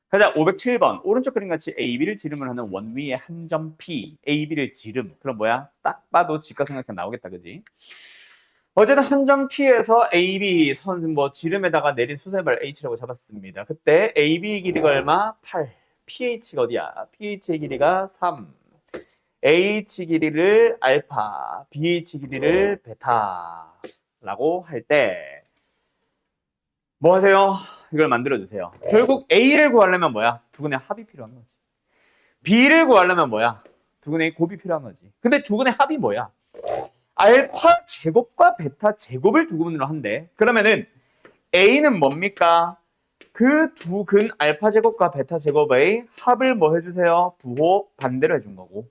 가자. 507번. 오른쪽 그림 같이 AB를 지름을 하는 원위의 한 점 P, AB를 지름. 그럼 뭐야? 딱 봐도 직각삼각형 나오겠다, 그지? 어쨌든 한 점 P에서 AB 선 뭐 지름에다가 내린 수세발 H라고 잡았습니다. 그때 AB 길이가 얼마? 8. PH가 어디야? PH의 길이가 3. H 길이를 알파, BH 길이를 베타라고 할 때 뭐 하세요? 이걸 만들어 주세요. 결국 A를 구하려면 뭐야? 두근의 합이 필요한 거지. B를 구하려면 뭐야? 두근의 곱이 필요한 거지. 근데 두근의 합이 뭐야? 알파 제곱과 베타 제곱을 두근으로 한대. 그러면은 A는 뭡니까? 그 두 근 알파 제곱과 베타 제곱의 합을 뭐 해주세요? 부호 반대로 해준 거고.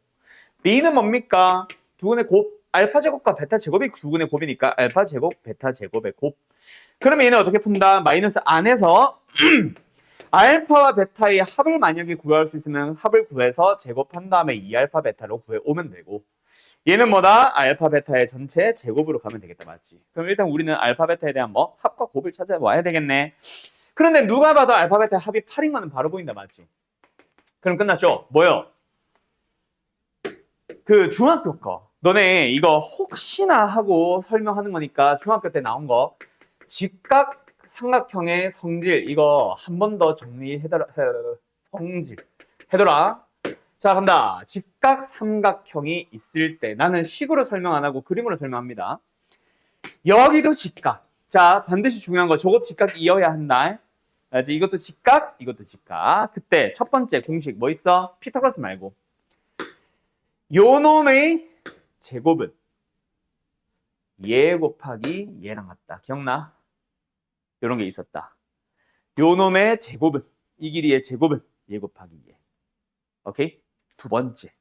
B는 뭡니까? 두 근의 곱. 알파 제곱과 베타 제곱이 두 근의 곱이니까 알파 제곱, 베타 제곱의 곱. 그러면 얘는 어떻게 푼다? 마이너스 안에서 알파와 베타의 합을 만약에 구할 수 있으면 합을 구해서 제곱한 다음에 2알파 베타로 구해오면 되고, 얘는 뭐다? 알파 베타의 전체 제곱으로 가면 되겠다, 맞지? 그럼 일단 우리는 알파 베타에 대한 뭐 합과 곱을 찾아와야 되겠네. 그런데 누가 봐도 알파 베타의 합이 8인 거는 바로 보인다, 맞지? 그럼 끝났죠? 뭐요? 그 중학교 거. 너네 이거 혹시나 하고 설명하는 거니까 중학교 때 나온 거 직각 삼각형의 성질 이거 한 번 더 정리해더라. 성질 해더라. 자, 간다. 직각 삼각형이 있을 때 나는 식으로 설명 안 하고 그림으로 설명합니다. 여기도 직각. 자, 반드시 중요한 거 저것 직각이어야 한다. 알지? 이것도 직각, 이것도 직각. 그때 첫 번째 공식 뭐 있어? 피타고라스 말고. 요 놈의 제곱은 얘 곱하기 얘랑 같다. 기억나? 이런 게 있었다. 요 놈의 제곱은 이 길이의 제곱은 얘 곱하기 얘. 오케이? 두 번째.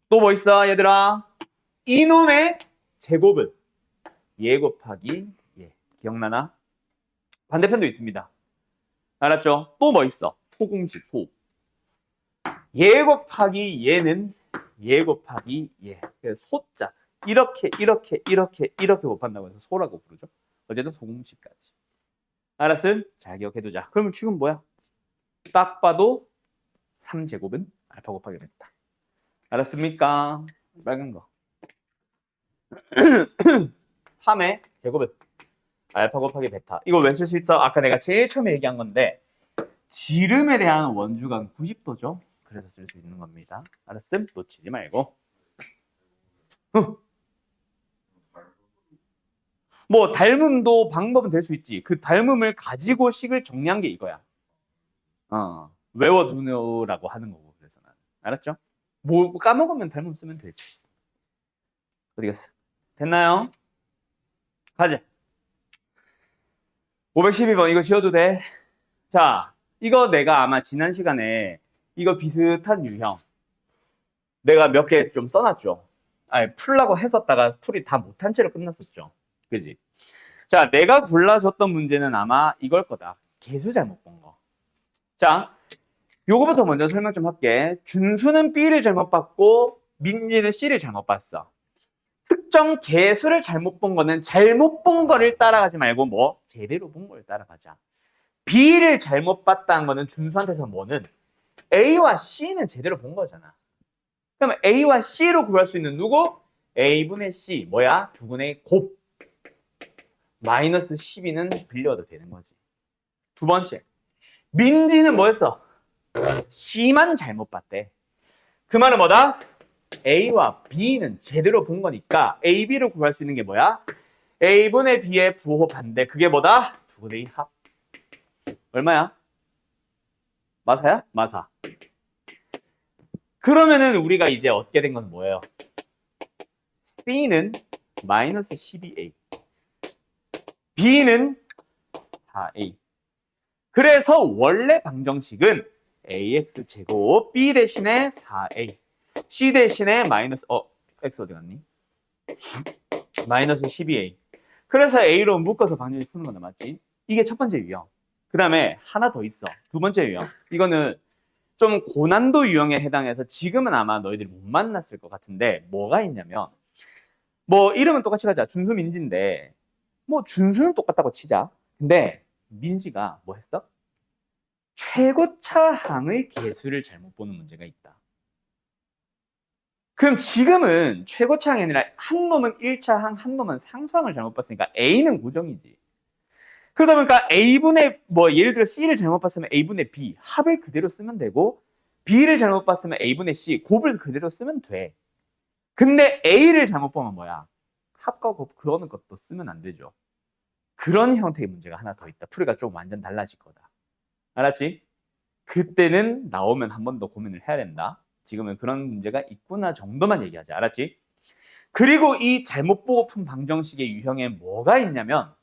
또 뭐 있어, 얘들아? 이 놈의 제곱은 얘 곱하기 얘. 기억나나? 반대편도 있습니다. 알았죠? 또 뭐 있어? 소공식 소. 얘 곱하기 얘는 얘 곱하기 얘. 소자. 이렇게 곱한다고 해서 소라고 부르죠. 어쨌든 소공식까지. 알았음? 잘 기억해두자. 그러면 지금 뭐야? 딱 봐도 3제곱은 알파 곱하기 베타. 알았습니까? 빨간 거. 3의 제곱은 알파 곱하기 베타. 이거 왜 쓸 수 있어? 아까 내가 제일 처음에 얘기한 건데 지름에 대한 원주간 90도죠. 그래서 쓸 수 있는 겁니다. 알았음? 놓치지 말고. 뭐 닮음도 방법은 될 수 있지. 그 닮음을 가지고 식을 정리한 게 이거야. 외워두라고 하는 거고. 그래서 난 알았죠? 뭐 까먹으면 닮음 쓰면 되지. 어디 갔어? 됐나요? 가자. 512번 이거 지워도 돼? 자, 이거 내가 아마 지난 시간에 이거 비슷한 유형 내가 몇 개 좀 써놨죠. 아니, 풀라고 했었다가 풀이 다 못한 채로 끝났었죠. 그지? 자, 내가 골라줬던 문제는 아마 이걸 거다. 개수 잘못 본 거. 자, 요거부터 먼저 설명 좀 할게. 준수는 B를 잘못 봤고 민지는 C를 잘못 봤어. 특정 개수를 잘못 본 거는 잘못 본 거를 따라가지 말고 뭐 제대로 본 걸 따라가자. B를 잘못 봤다는 거는 준수한테서 뭐는 A와 C는 제대로 본 거잖아. 그러면 A와 C로 구할 수 있는 누구? A분의 C. 뭐야? 두분의 곱. 마이너스 12는 빌려도 되는 거지. 두 번째. 민지는 뭐였어? C만 잘못 봤대. 그 말은 뭐다? A와 B는 제대로 본 거니까 A, B를 구할 수 있는 게 뭐야? A분의 B의 부호 반대. 그게 뭐다? 두분의 합. 얼마야? 마사야? 마사. 그러면은 우리가 이제 얻게 된 건 뭐예요? C는 마이너스 12A. B는 4A. 그래서 원래 방정식은 AX 제곱 B 대신에 4A. C 대신에 마이너스 X 어디 갔니? 마이너스 12A. 그래서 A로 묶어서 방정식 푸는 건데 맞지? 이게 첫 번째 유형. 그 다음에 하나 더 있어. 두 번째 유형. 이거는 좀 고난도 유형에 해당해서 지금은 아마 너희들이 못 만났을 것 같은데 뭐가 있냐면 뭐 이름은 똑같이 가자. 준수 민지인데 뭐 준수는 똑같다고 치자. 근데 민지가 뭐 했어? 최고차항의 개수를 잘못 보는 문제가 있다. 그럼 지금은 최고차항이 아니라 한 놈은 1차항, 한 놈은 상수항을 잘못 봤으니까 A는 고정이지. 그러다 보니까 A분의 예를 들어 C를 잘못 봤으면 A분의 B 합을 그대로 쓰면 되고, B를 잘못 봤으면 A분의 C 곱을 그대로 쓰면 돼. 근데 A를 잘못 보면 뭐야? 합과 곱 그어는 것도 쓰면 안 되죠. 그런 형태의 문제가 하나 더 있다. 풀이가 좀 완전 달라질 거다. 알았지? 그때는 나오면 한 번 더 고민을 해야 된다. 지금은 그런 문제가 있구나 정도만 얘기하자. 알았지? 그리고 이 잘못 보고 푼 방정식의 유형에 뭐가 있냐면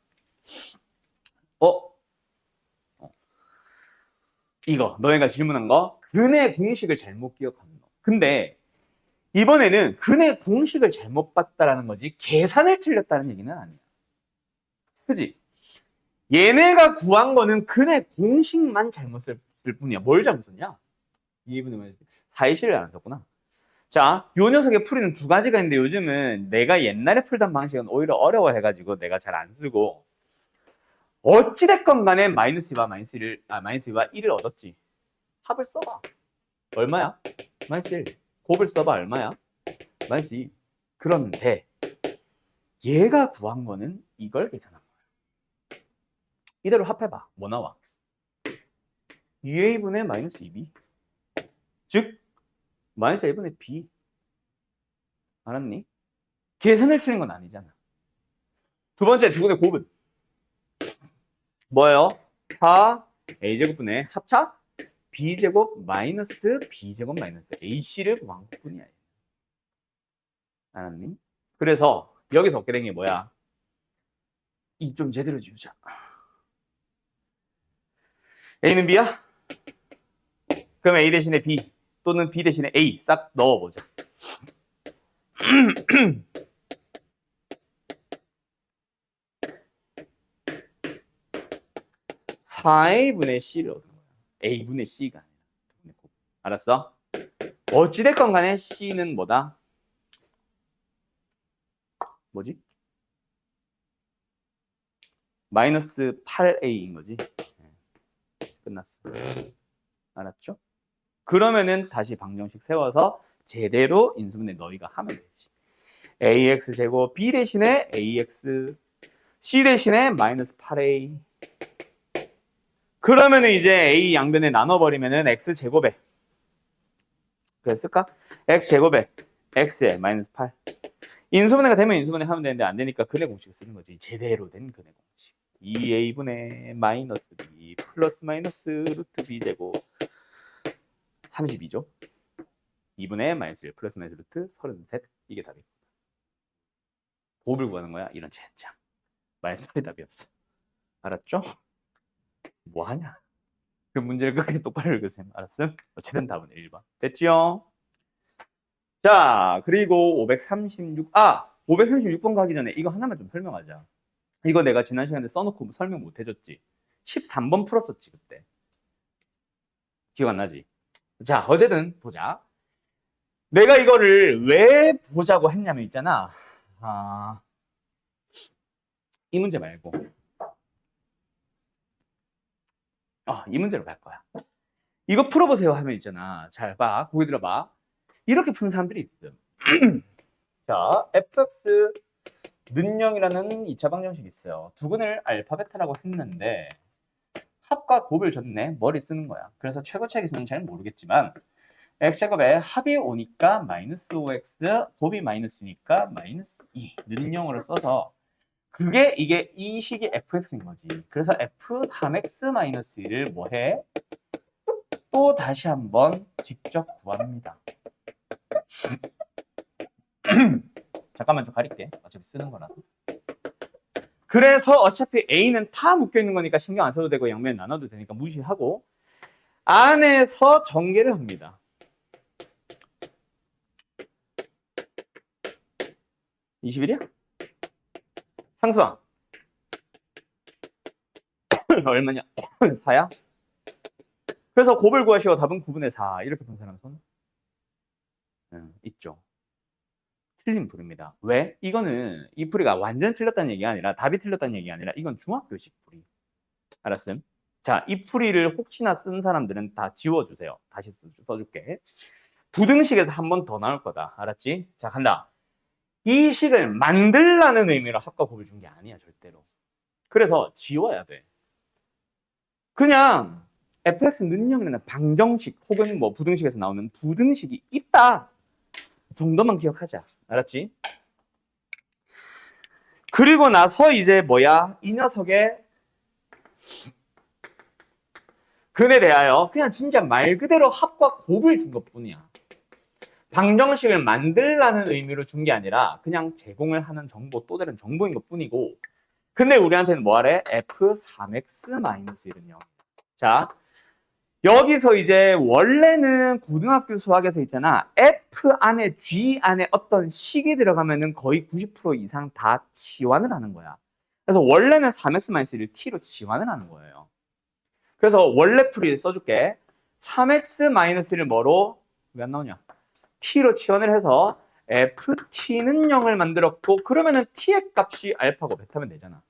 이거 너네가 질문한 거 근의 공식을 잘못 기억하는 거. 근데 이번에는 근의 공식을 잘못 봤다라는 거지 계산을 틀렸다는 얘기는 아니야. 그지? 얘네가 구한 거는 근의 공식만 잘못 쓸 뿐이야. 뭘 잘못 썼냐? 2분의 4의식을 안 썼구나. 자, 요 녀석의 풀이는 두 가지가 있는데 요즘은 내가 옛날에 풀던 방식은 오히려 어려워해가지고 내가 잘 안 쓰고, 어찌됐건 간에 마이너스 2와 마이너스 1을 얻었지. 합을 써봐. 얼마야? 마이너스 1. 곱을 써봐. 얼마야? 마이너스 2. 그런데 얘가 구한 거는 이걸 계산한 거야. 이대로 합해봐. 뭐 나와? 2a분의 마이너스 2b. 즉 마이너스 1분의 b. 알았니? 계산을 틀린 건 아니잖아. 두 번째 두근의 곱은 뭐예요? 4a제곱분의 합차 b제곱 마이너스 b제곱 마이너스 ac를 구한 것뿐이야. 알았니? 그래서 여기서 얻게 된 게 뭐야? 이 좀 제대로 지우자. a는 b야? 그럼 a 대신에 b 또는 b 대신에 a 싹 넣어보자. 4a분의 c를 얻는 거야. a분의 c가 아니라. 알았어? 어찌됐건 간에 c는 뭐다? 뭐지? 마이너스 8a인 거지. 끝났어. 알았죠? 그러면은 다시 방정식 세워서 제대로 인수분해 너희가 하면 되지. ax제곱 b 대신에 ax c 대신에 마이너스 8a. 그러면은 이제 a 양변에 나눠버리면은 x제곱에 그랬을까? x제곱에 x에 마이너스 8. 인수분해가 되면 인수분해 하면 되는데 안 되니까 근의 공식을 쓰는 거지. 제대로 된 근의 공식. 2a분의 마이너스 b 플러스 마이너스 루트 b제곱 32죠. 2분의 마이너스 1 플러스 마이너스 루트 33. 이게 답이고. 곱을 구하는 거야. 이런 젠장. 마이너스 8이 답이었어. 알았죠? 뭐하냐? 그 문제를 끝까지 똑바로 읽으세요. 알았음? 어쨌든 답은 1번. 됐지요? 자, 그리고 536번 가기 전에 이거 하나만 좀 설명하자. 이거 내가 지난 시간에 써놓고 설명 못 해줬지. 13번 풀었었지, 그때. 기억 안 나지? 자, 어쨌든 보자. 내가 이거를 왜 보자고 했냐면 있잖아. 이 문제 말고. 이 문제로 갈 거야. 이거 풀어보세요 하면 있잖아. 잘 봐. 거기 들어봐. 이렇게 푼 사람들이 있음. 자, fx 는영이라는 2차 방정식이 있어요. 두근을 알파 베타라고 했는데 합과 곱을 줬네. 머리 쓰는 거야. 그래서 최고차 계수는 잘 모르겠지만 x제곱에 합이 오니까 마이너스 5x, 곱이 마이너스니까 마이너스 2 는영으로 써서 이게 이 식이 fx인 거지. 그래서 f 3x 마이너스 1을 뭐해? 또 다시 한번 직접 구합니다. 잠깐만 좀 가릴게. 어차피 쓰는 거라서. 그래서 어차피 A는 다 묶여있는 거니까 신경 안 써도 되고 양면 나눠도 되니까 무시하고 안에서 전개를 합니다. 21이야? 상수항 얼마냐? 4야? 그래서 곱을 구하시오. 답은 9분의 4 이렇게 본 사람 손? 있죠. 틀린 풀입니다. 왜? 이거는 이 풀이가 완전 틀렸다는 얘기가 아니라 답이 틀렸다는 얘기가 아니라 이건 중학교식 풀이. 알았음? 자, 이 풀이를 혹시나 쓴 사람들은 다 지워주세요. 다시 써줄게. 부등식에서 한 번 더 나올 거다. 알았지? 자, 간다. 이 식을 만들라는 의미로 합과 곱을 준 게 아니야, 절대로. 그래서 지워야 돼. 그냥 fx 능력이나 방정식 혹은 뭐 부등식에서 나오는 부등식이 있다 정도만 기억하자. 알았지? 그리고 나서 이제 뭐야? 이 녀석의 근에 대하여 그냥 진짜 말 그대로 합과 곱을 준 것뿐이야. 방정식을 만들라는 의미로 준 게 아니라 그냥 제공을 하는 정보, 또 다른 정보인 것뿐이고, 근데 우리한테는 뭐 하래? f3x-1은요. 자, 여기서 이제 원래는 고등학교 수학에서 있잖아. F 안에 G 안에 어떤 식이 들어가면은 거의 90% 이상 다 치환을 하는 거야. 그래서 원래는 3x-1을 t로 치환을 하는 거예요. 그래서 원래 풀이를 써줄게. 3x-1을 뭐로? 왜 안 나오냐? t로 치환을 해서 ft는 0을 만들었고, 그러면은 t의 값이 알파고 베타면 되잖아.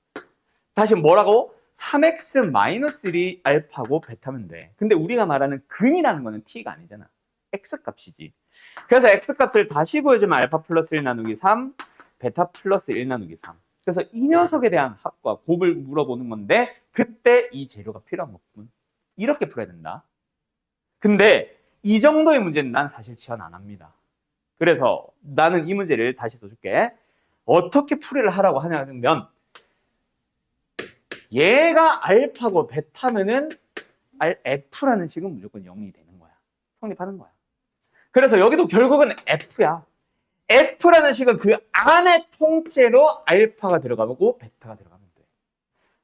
다시 뭐라고? 3x-1이 알파고 베타면 돼. 근데 우리가 말하는 근이라는 거는 t가 아니잖아. x값이지. 그래서 x값을 다시 구해주면 알파 플러스 1 나누기 3, 베타 플러스 1 나누기 3. 그래서 이 녀석에 대한 합과 곱을 물어보는 건데, 그때 이 재료가 필요한 것뿐. 이렇게 풀어야 된다. 근데 이 정도의 문제는 난 사실 지원 안 합니다. 그래서 나는 이 문제를 다시 써줄게. 어떻게 풀이를 하라고 하냐면, 얘가 알파고 베타면은 F라는 식은 무조건 0이 되는 거야. 성립하는 거야. 그래서 여기도 결국은 F야. F라는 식은 그 안에 통째로 알파가 들어가고 베타가 들어가면 돼.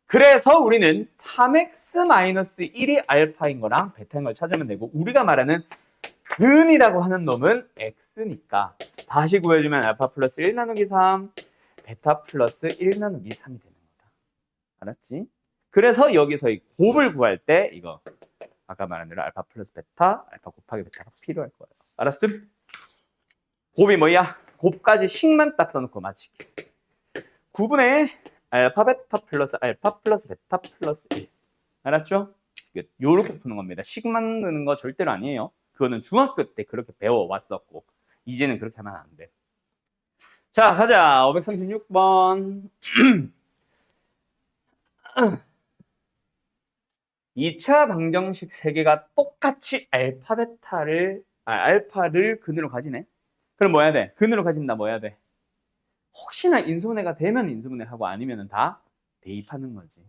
그래서 우리는 3x-1이 알파인 거랑 베타인 걸 찾으면 되고, 우리가 말하는 근이라고 하는 놈은 x니까 다시 구해주면 알파 플러스 1 나누기 3, 베타 플러스 1 나누기 3이 되는 거다. 알았지? 그래서 여기서 이 곱을 구할 때 이거 아까 말한 대로 알파 플러스 베타, 알파 곱하기 베타가 필요할 거예요. 알았음? 곱이 뭐야? 곱까지 식만 딱 써놓고 마치기. 9분의 알파 베타 플러스 알파 플러스 베타 플러스 1. 알았죠? 요렇게 푸는 겁니다. 식만 넣는 거 절대로 아니에요. 그거는 중학교 때 그렇게 배워왔었고, 이제는 그렇게 하면 안 돼. 자, 가자. 536번. 2차 방정식 3개가 똑같이 알파를 근으로 가지네. 그럼 뭐 해야 돼? 근으로 가진다 뭐 해야 돼? 혹시나 인수분해가 되면 인수분해하고 아니면 다 대입하는 거지.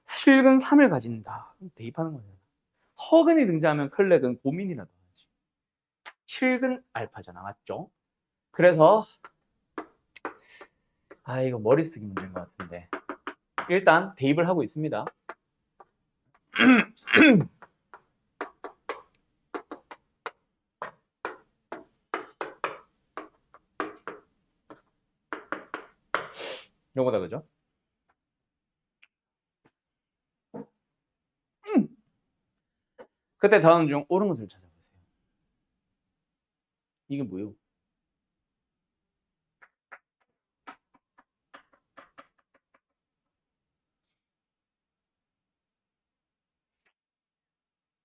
실근 3을 가진다. 대입하는 거잖아. 허근이 등장하면 클렉은 고민이라도 하지. 실근 알파잖아. 맞죠? 그래서 이거 머리 쓰기 문제인 것 같은데 일단 대입을 하고 있습니다. 요거다, 그죠? 그때 다음 중 옳은 것을 찾아보세요. 이게 뭐예요?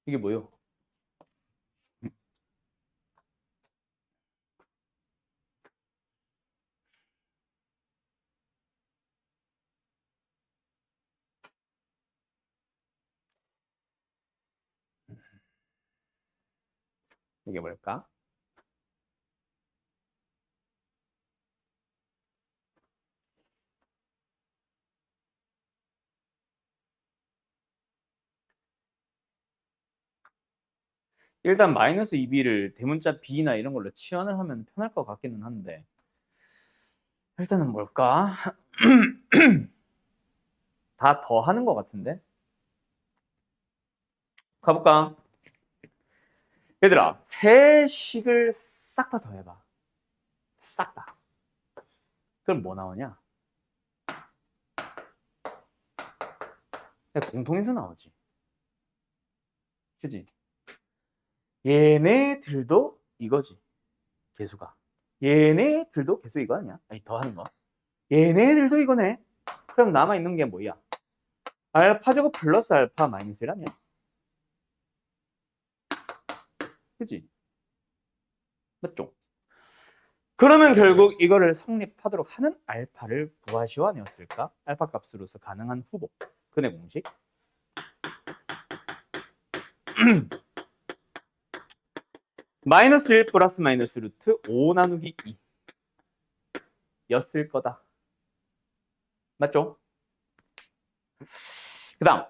이게 뭐예요? 이게 뭘까? 일단 마이너스 2b를 대문자 b나 이런 걸로 치환을 하면 편할 것 같기는 한데 일단은 뭘까? 다 더하는 것 같은데? 가볼까? 얘들아, 세 식을 싹 다 더해봐. 싹 다. 그럼 뭐 나오냐? 공통인수 나오지. 그지? 얘네들도 이거지. 개수가. 얘네들도 개수 이거 아니야? 아니, 더하는 거. 얘네들도 이거네. 그럼 남아있는 게 뭐야? 알파 제곱 플러스 알파 마이너스 1 아니야? 그지? 맞죠? 그러면 결국 이거를 성립하도록 하는 알파를 구하시오 아니었을까? 알파 값으로서 가능한 후보. 근의 공식. 마이너스 1 플러스 마이너스 루트 5 나누기 2 였을 거다. 맞죠? 그 다음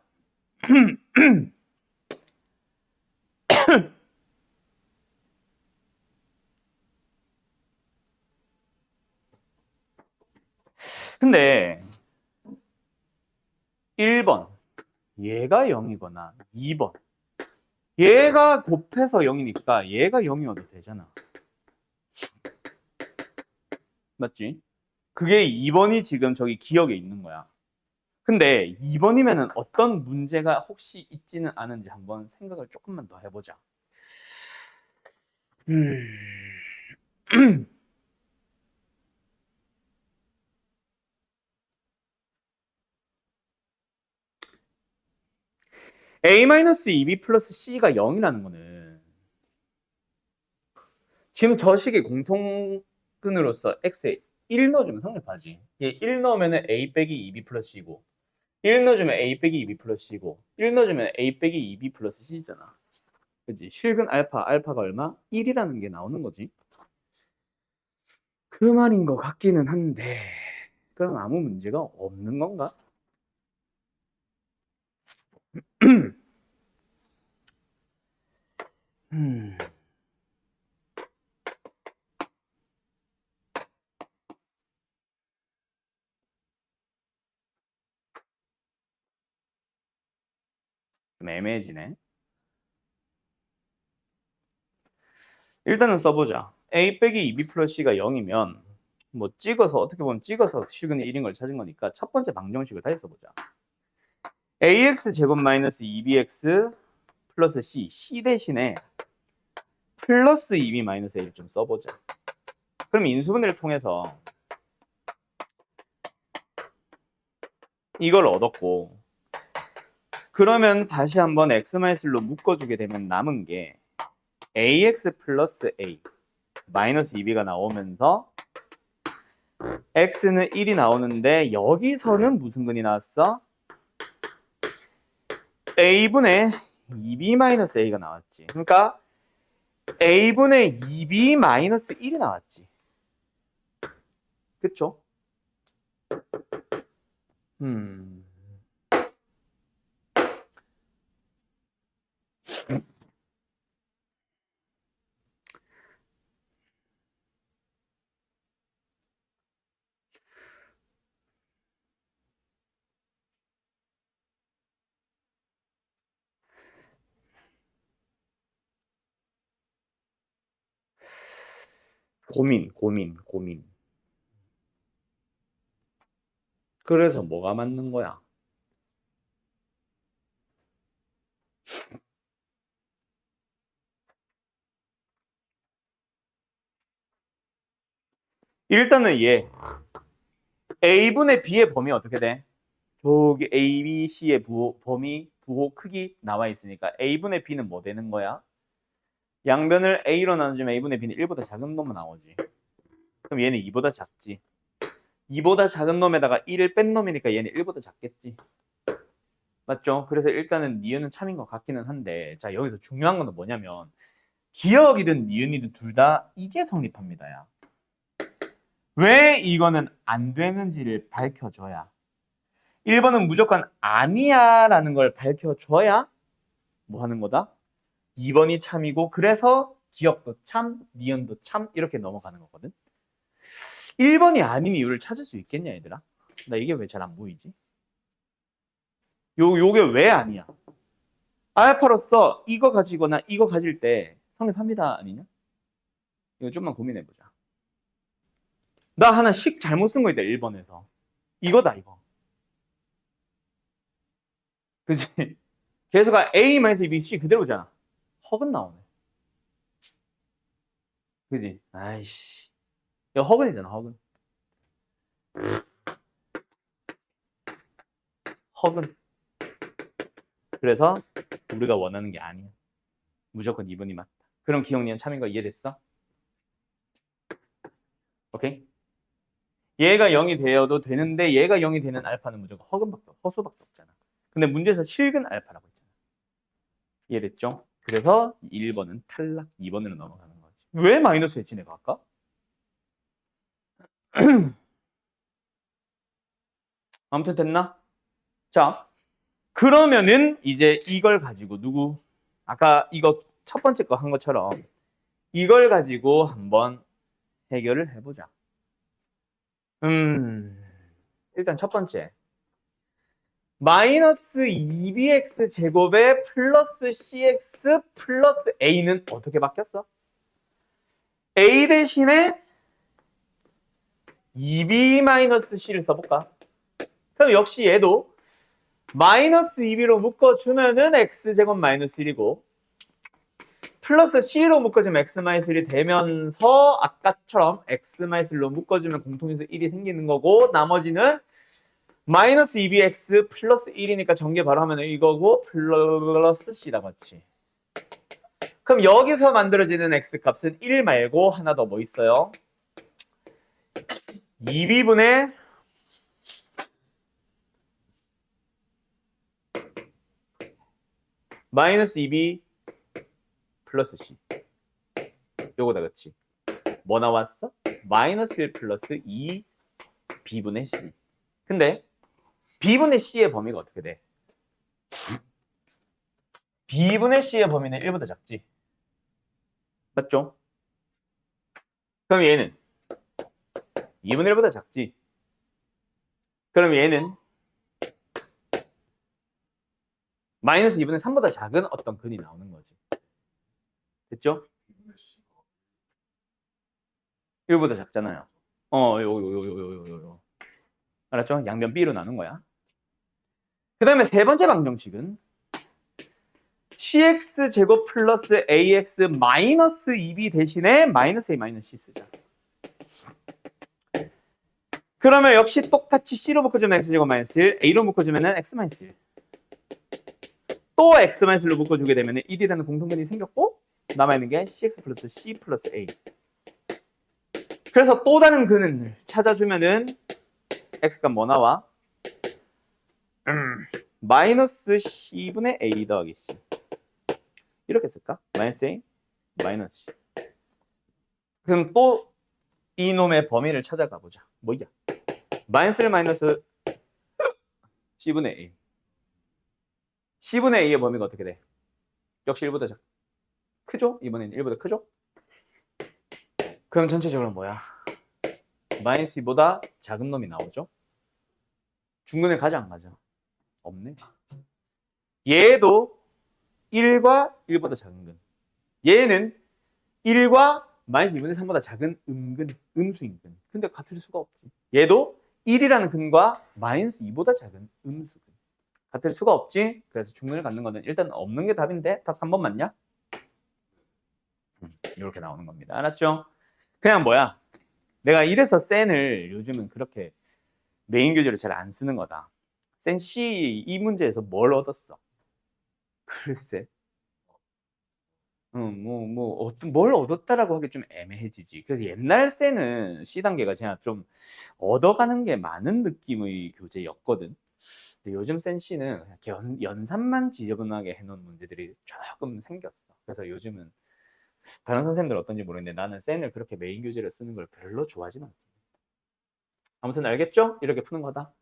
근데 1번 얘가 0이거나 2번 얘가 곱해서 0이니까 얘가 0이어도 되잖아. 맞지? 그게 2번이 지금 저기 기억에 있는 거야. 근데 2번이면은 어떤 문제가 혹시 있지는 않은지 한번 생각을 조금만 더 해보자. A-2B 플러스 C가 0이라는 거는 지금 저 식의 공통근으로서 X에 1 넣어주면 성립하지. 얘 1 넣으면 A 빼기 2B 플러스 C고 1 넣어주면 A 빼기 2B 플러스 C고 1 넣어주면 A 빼기 2B 플러스 C잖아. 그치? 실근 알파가 얼마? 1이라는 게 나오는 거지. 그 말인 것 같기는 한데 그럼 아무 문제가 없는 건가? 좀 애매해지네. 일단은 써보자. A 빼기 2B 플러스 C가 0이면 뭐 찍어서 어떻게 보면 찍어서 실근의 1인 걸 찾은 거니까 첫 번째 방정식을 다시 써보자. AX 제곱 마이너스 2BX 플러스 C 대신에 플러스 2B 마이너스 A를 좀 써보자. 그럼 인수분해를 통해서 이걸 얻었고 그러면 다시 한번 X-1로 묶어주게 되면 남은 게 AX 플러스 A 마이너스 2B가 나오면서 X는 1이 나오는데 여기서는 무슨 근이 나왔어? A분의 2B 마이너스 A가 나왔지. 그러니까 A분의 2B 마이너스 1이 나왔지. 그쵸? 고민. 그래서 뭐가 맞는 거야? 일단은 얘 A분의 B의 범위 어떻게 돼? 저기 A, B, C의 범위, 부호 크기 나와 있으니까 A분의 B는 뭐 되는 거야? 양변을 A로 나눠주면 A분의 B는 1보다 작은 놈만 나오지. 그럼 얘는 2보다 작지. 2보다 작은 놈에다가 1을 뺀 놈이니까 얘는 1보다 작겠지. 맞죠? 그래서 일단은 니은은 참인 것 같기는 한데 자 여기서 중요한 거는 뭐냐면 기억이든 니은이든 둘 다 이게 성립합니다. 야. 왜 이거는 안 되는지를 밝혀줘야 1번은 무조건 아니야 라는 걸 밝혀줘야 뭐 하는 거다? 2번이 참이고 그래서 기억도 참, 니은도 참 이렇게 넘어가는 거거든. 1번이 아닌 이유를 찾을 수 있겠냐 얘들아? 나 이게 왜 잘 안 보이지? 요게 왜 아니야? 알파로서 이거 가지거나 이거 가질 때 성립합니다 아니냐? 이거 좀만 고민해보자. 나 하나 식 잘못 쓴 거 있다 1번에서. 이거다 이거. 그치? 계수가 A-B, C 그대로잖아. 허근 나오네. 그지? 아이씨. 이거 허근이잖아 허근. 허근. 그래서 우리가 원하는 게 아니야. 무조건 2번이 맞다. 그럼 기억니은 참인 거 이해됐어? 오케이? 얘가 0이 되어도 되는데 얘가 0이 되는 알파는 무조건 허수밖에 없잖아. 근데 문제에서 실근 알파라고 했잖아. 이해됐죠? 그래서 1번은 탈락, 2번으로 넘어가는 거지. 왜 마이너스 했지 내가 아까? 아무튼 됐나? 자, 그러면은 이제 이걸 가지고 아까 이거 첫 번째 거 한 것처럼 이걸 가지고 한번 해결을 해보자. 일단 첫 번째. 마이너스 2bx 제곱에 플러스 cx 플러스 a는 어떻게 바뀌었어? a 대신에 2b 마이너스 c를 써볼까? 그럼 역시 얘도 마이너스 2b로 묶어주면은 x제곱 마이너스 1이고 플러스 c로 묶어주면 x 마이너스 1이 되면서 아까처럼 x 마이너스 1로 묶어주면 공통인수 1이 생기는 거고 나머지는 마이너스 2bx 플러스 1이니까 전개 바로 하면 이거고 플러스 c다 맞지? 그럼 여기서 만들어지는 x값은 1 말고 하나 더 뭐 있어요? 2b분의 마이너스 2b 플러스 c 요거다 그치? 뭐 나왔어? 마이너스 1 플러스 2b분의 c 근데 b분의 c의 범위가 어떻게 돼? b분의 c의 범위는 1보다 작지? 맞죠? 그럼 얘는 2분의 1보다 작지? 그럼 얘는 마이너스 2분의 3보다 작은 어떤 근이 나오는 거지. 됐죠? 1보다 작잖아요. 요. 알았죠? 양변 B로 나눈 거야. 그 다음에 세 번째 방정식은 cx 제곱 플러스 ax 마이너스 2b 대신에 마이너스 a 마이너스 c 쓰자. 그러면 역시 똑같이 c로 묶어주면 x제곱 마이너스 1, a로 묶어주면 x 마이너스 1. 또 x 마이너스 1로 묶어주게 되면 1이라는 공통근이 생겼고 남아있는 게 cx 플러스 c 플러스 a. 그래서 또 다른 근을 찾아주면은 x가 뭐 나와? 마이너스 c분의 a 더하기 c. 이렇게 쓸까? 마이너스 a, 마이너스 c. 그럼 또 이놈의 범위를 찾아가 보자. 뭐야? 마이너스 1 마이너스 c분의 a. c분의 a의 범위가 어떻게 돼? 역시 1보다 크죠? 이번엔 1보다 크죠? 그럼 전체적으로 뭐야? 마이너스 2보다 작은 놈이 나오죠? 중근을 가져 안 가져? 없네. 얘도 1과 1보다 작은 근. 얘는 1과 마이너스 2분의 3보다 작은 음수인 근. 근데 같을 수가 없지. 얘도 1이라는 근과 마이너스 2보다 작은 음수근. 같을 수가 없지. 그래서 중근을 갖는 거는 일단 없는 게 답인데 답 3번 맞냐? 이렇게 나오는 겁니다. 알았죠? 그냥 뭐야? 내가 이래서 센을 요즘은 그렇게 메인 교재로 잘 안 쓰는 거다. 센 C 이 문제에서 뭘 얻었어? 글쎄. 뭘 얻었다라고 하기 좀 애매해지지. 그래서 옛날 센은 C 단계가 그냥 좀 얻어가는 게 많은 느낌의 교재였거든. 근데 요즘 센 C는 그냥 연산만 지저분하게 해놓은 문제들이 조금 생겼어. 그래서 요즘은 다른 선생님들 어떤지 모르겠는데 나는 센을 그렇게 메인 교재로 쓰는 걸 별로 좋아하지는 않습니다. 아무튼 알겠죠? 이렇게 푸는 거다.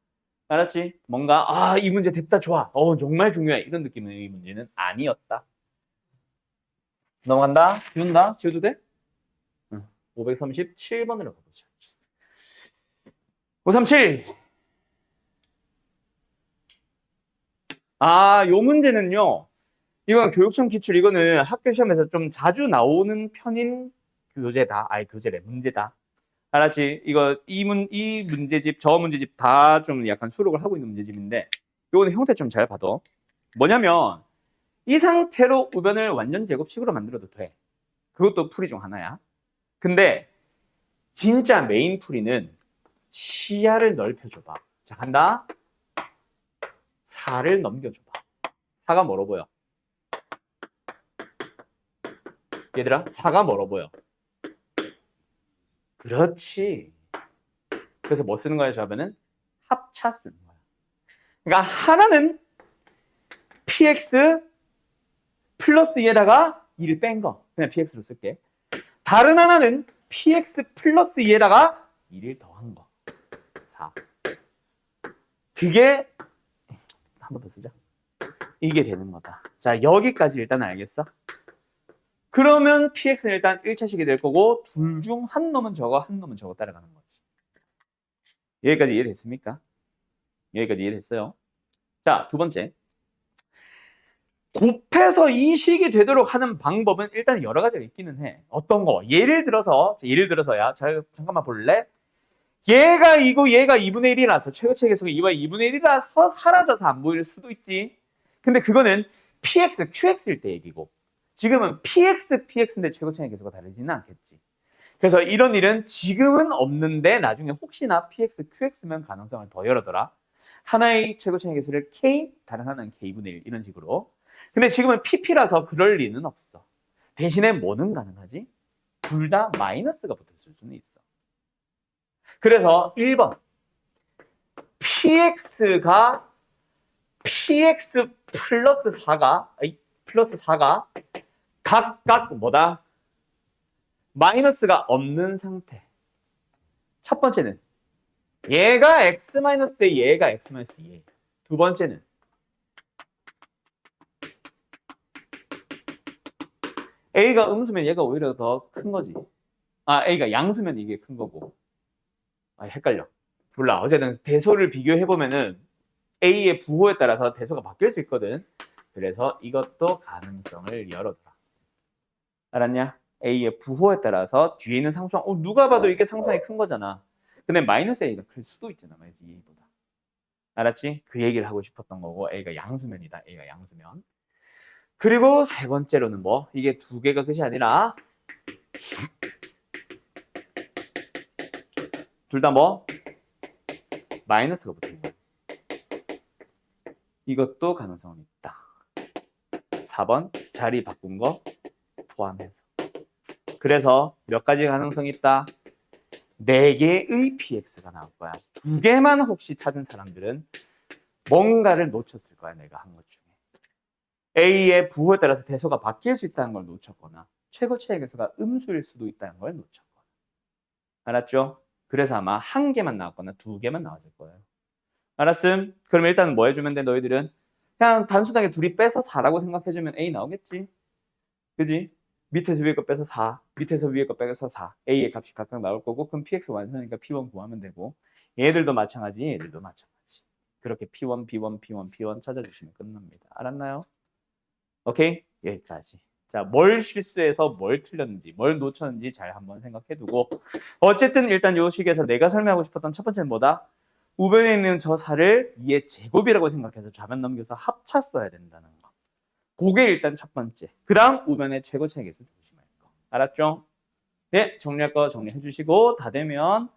알았지? 뭔가 이 문제 됐다 좋아. 정말 중요해. 이런 느낌의 문제는 아니었다. 넘어간다. 지운다. 지워도 돼? 응. 537번으로 가보자. 537. 요 문제는요. 이건 교육청 기출, 이거는 학교 시험에서 좀 자주 나오는 편인 교재다. 교재래. 문제다. 알았지? 이 문제집, 저 문제집 다 좀 약간 수록을 하고 있는 문제집인데, 요거는 형태 좀 잘 봐둬. 뭐냐면, 이 상태로 우변을 완전 제곱식으로 만들어도 돼. 그것도 풀이 중 하나야. 근데, 진짜 메인 풀이는 시야를 넓혀줘봐. 자, 간다. 4를 넘겨줘봐. 4가 멀어 보여. 얘들아, 4가 멀어 보여. 그렇지. 그래서 뭐 쓰는 거야, 조합에는? 합차 쓰는 거야. 그러니까 하나는 px 플러스 2에다가 2를 뺀 거. 그냥 px로 쓸게. 다른 하나는 px 플러스 2에다가 2를 더한 거. 4. 그게 한 번 더 쓰자. 이게 되는 거다. 자, 여기까지 일단 알겠어? 그러면 px는 일단 1차식이 될 거고 둘 중 한 놈은 저거, 한 놈은 저거 따라가는 거지. 여기까지 이해됐습니까? 여기까지 이해됐어요? 자, 두 번째. 곱해서 이 식이 되도록 하는 방법은 일단 여러 가지가 있기는 해. 어떤 거? 예를 들어서야. 자, 잠깐만 볼래? 얘가 2고 얘가 2분의 1이라서 최고체 계수가 2와 2분의 1이라서 사라져서 안 보일 수도 있지. 근데 그거는 px, qx일 때 얘기고 지금은 px, px인데 최고차의 계수가 다르지는 않겠지. 그래서 이런 일은 지금은 없는데 나중에 혹시나 px, qx면 가능성을 더 열어둬라. 하나의 최고차의 계수를 k, 다른 하나는 k분의 1 이런 식으로. 근데 지금은 pp라서 그럴 리는 없어. 대신에 뭐는 가능하지? 둘 다 마이너스가 붙었을 수는 있어. 그래서 1번 px가 px 플러스 4가 각각 뭐다? 마이너스가 없는 상태. 첫 번째는 얘가 x-에 얘가 x-2에. 두 번째는 a가 음수면 얘가 오히려 더 큰 거지. a가 양수면 이게 큰 거고. 헷갈려. 몰라. 어쨌든 대소를 비교해보면은 A의 부호에 따라서 대소가 바뀔 수 있거든. 그래서 이것도 가능성을 열어둬라. 알았냐? A의 부호에 따라서 뒤에 있는 상수항, 누가 봐도 이게 상수항이 큰 거잖아. 근데 마이너스 A가 클 수도 있잖아. 마이너스 2A보다. 알았지? 그 얘기를 하고 싶었던 거고 A가 양수면이다. A가 양수면. 그리고 세 번째로는 뭐? 이게 두 개가 끝이 아니라 둘 다 뭐? 마이너스가 붙은 거야. 이것도 가능성은 있다. 4번 자리 바꾼 거 포함해서. 그래서 몇 가지 가능성이 있다? 4개의 px가 나올 거야. 2개만 혹시 찾은 사람들은 뭔가를 놓쳤을 거야. 내가 한 것 중에. a의 부호에 따라서 대소가 바뀔 수 있다는 걸 놓쳤거나 최고차의 계수가 음수일 수도 있다는 걸 놓쳤거나. 알았죠? 그래서 아마 1개만 나왔거나 2개만 나왔을 거예요. 알았음? 그럼 일단 뭐 해주면 돼? 너희들은 그냥 단순하게 둘이 빼서 4라고 생각해주면 a 나오겠지? 그지? 밑에서 위에 거 빼서 4, 밑에서 위에 거 빼서 4. A의 값이 각각 나올 거고 그럼 PX 완성이니까 P1 구하면 되고 얘들도 마찬가지, 얘들도 마찬가지. 그렇게 P1, P1, P1, P1 찾아주시면 끝납니다. 알았나요? 오케이? 여기까지. 자, 뭘 실수해서 뭘 틀렸는지, 뭘 놓쳤는지 잘 한번 생각해두고 어쨌든 일단 요 식에서 내가 설명하고 싶었던 첫 번째는 뭐다? 우변에 있는 저 4를 2의 제곱이라고 생각해서 좌변 넘겨서 합차 써야 된다는 거. 그게 일단 첫 번째. 그 다음 우변의 최고차의 계수 조심할 거. 알았죠? 네, 정리할 거 정리해 주시고 다 되면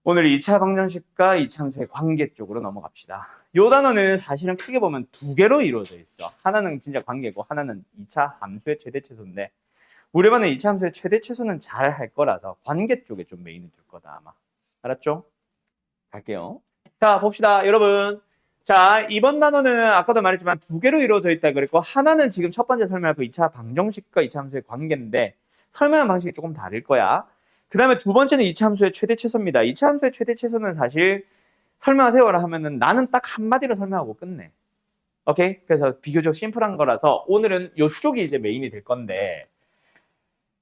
오늘 2차 방정식과 2차 함수의 관계 쪽으로 넘어갑시다. 요 단어는 사실은 크게 보면 두 개로 이루어져 있어. 하나는 진짜 관계고 하나는 2차 함수의 최대 최소인데 우리 반에 2차 함수의 최대 최소는 잘 할 거라서 관계 쪽에 좀 메인을 둘 거다 아마. 알았죠? 갈게요. 자, 봅시다. 여러분. 자, 이번 단어는 아까도 말했지만 두 개로 이루어져 있다 그랬고 하나는 지금 첫 번째 설명할 거 2차 방정식과 2차 함수의 관계인데 설명하는 방식이 조금 다를 거야. 그 다음에 두 번째는 2차 함수의 최대 최소입니다. 2차 함수의 최대 최소는 사실 설명하세요라 하면은 나는 딱 한마디로 설명하고 끝내. 오케이? 그래서 비교적 심플한 거라서 오늘은 이쪽이 이제 메인이 될 건데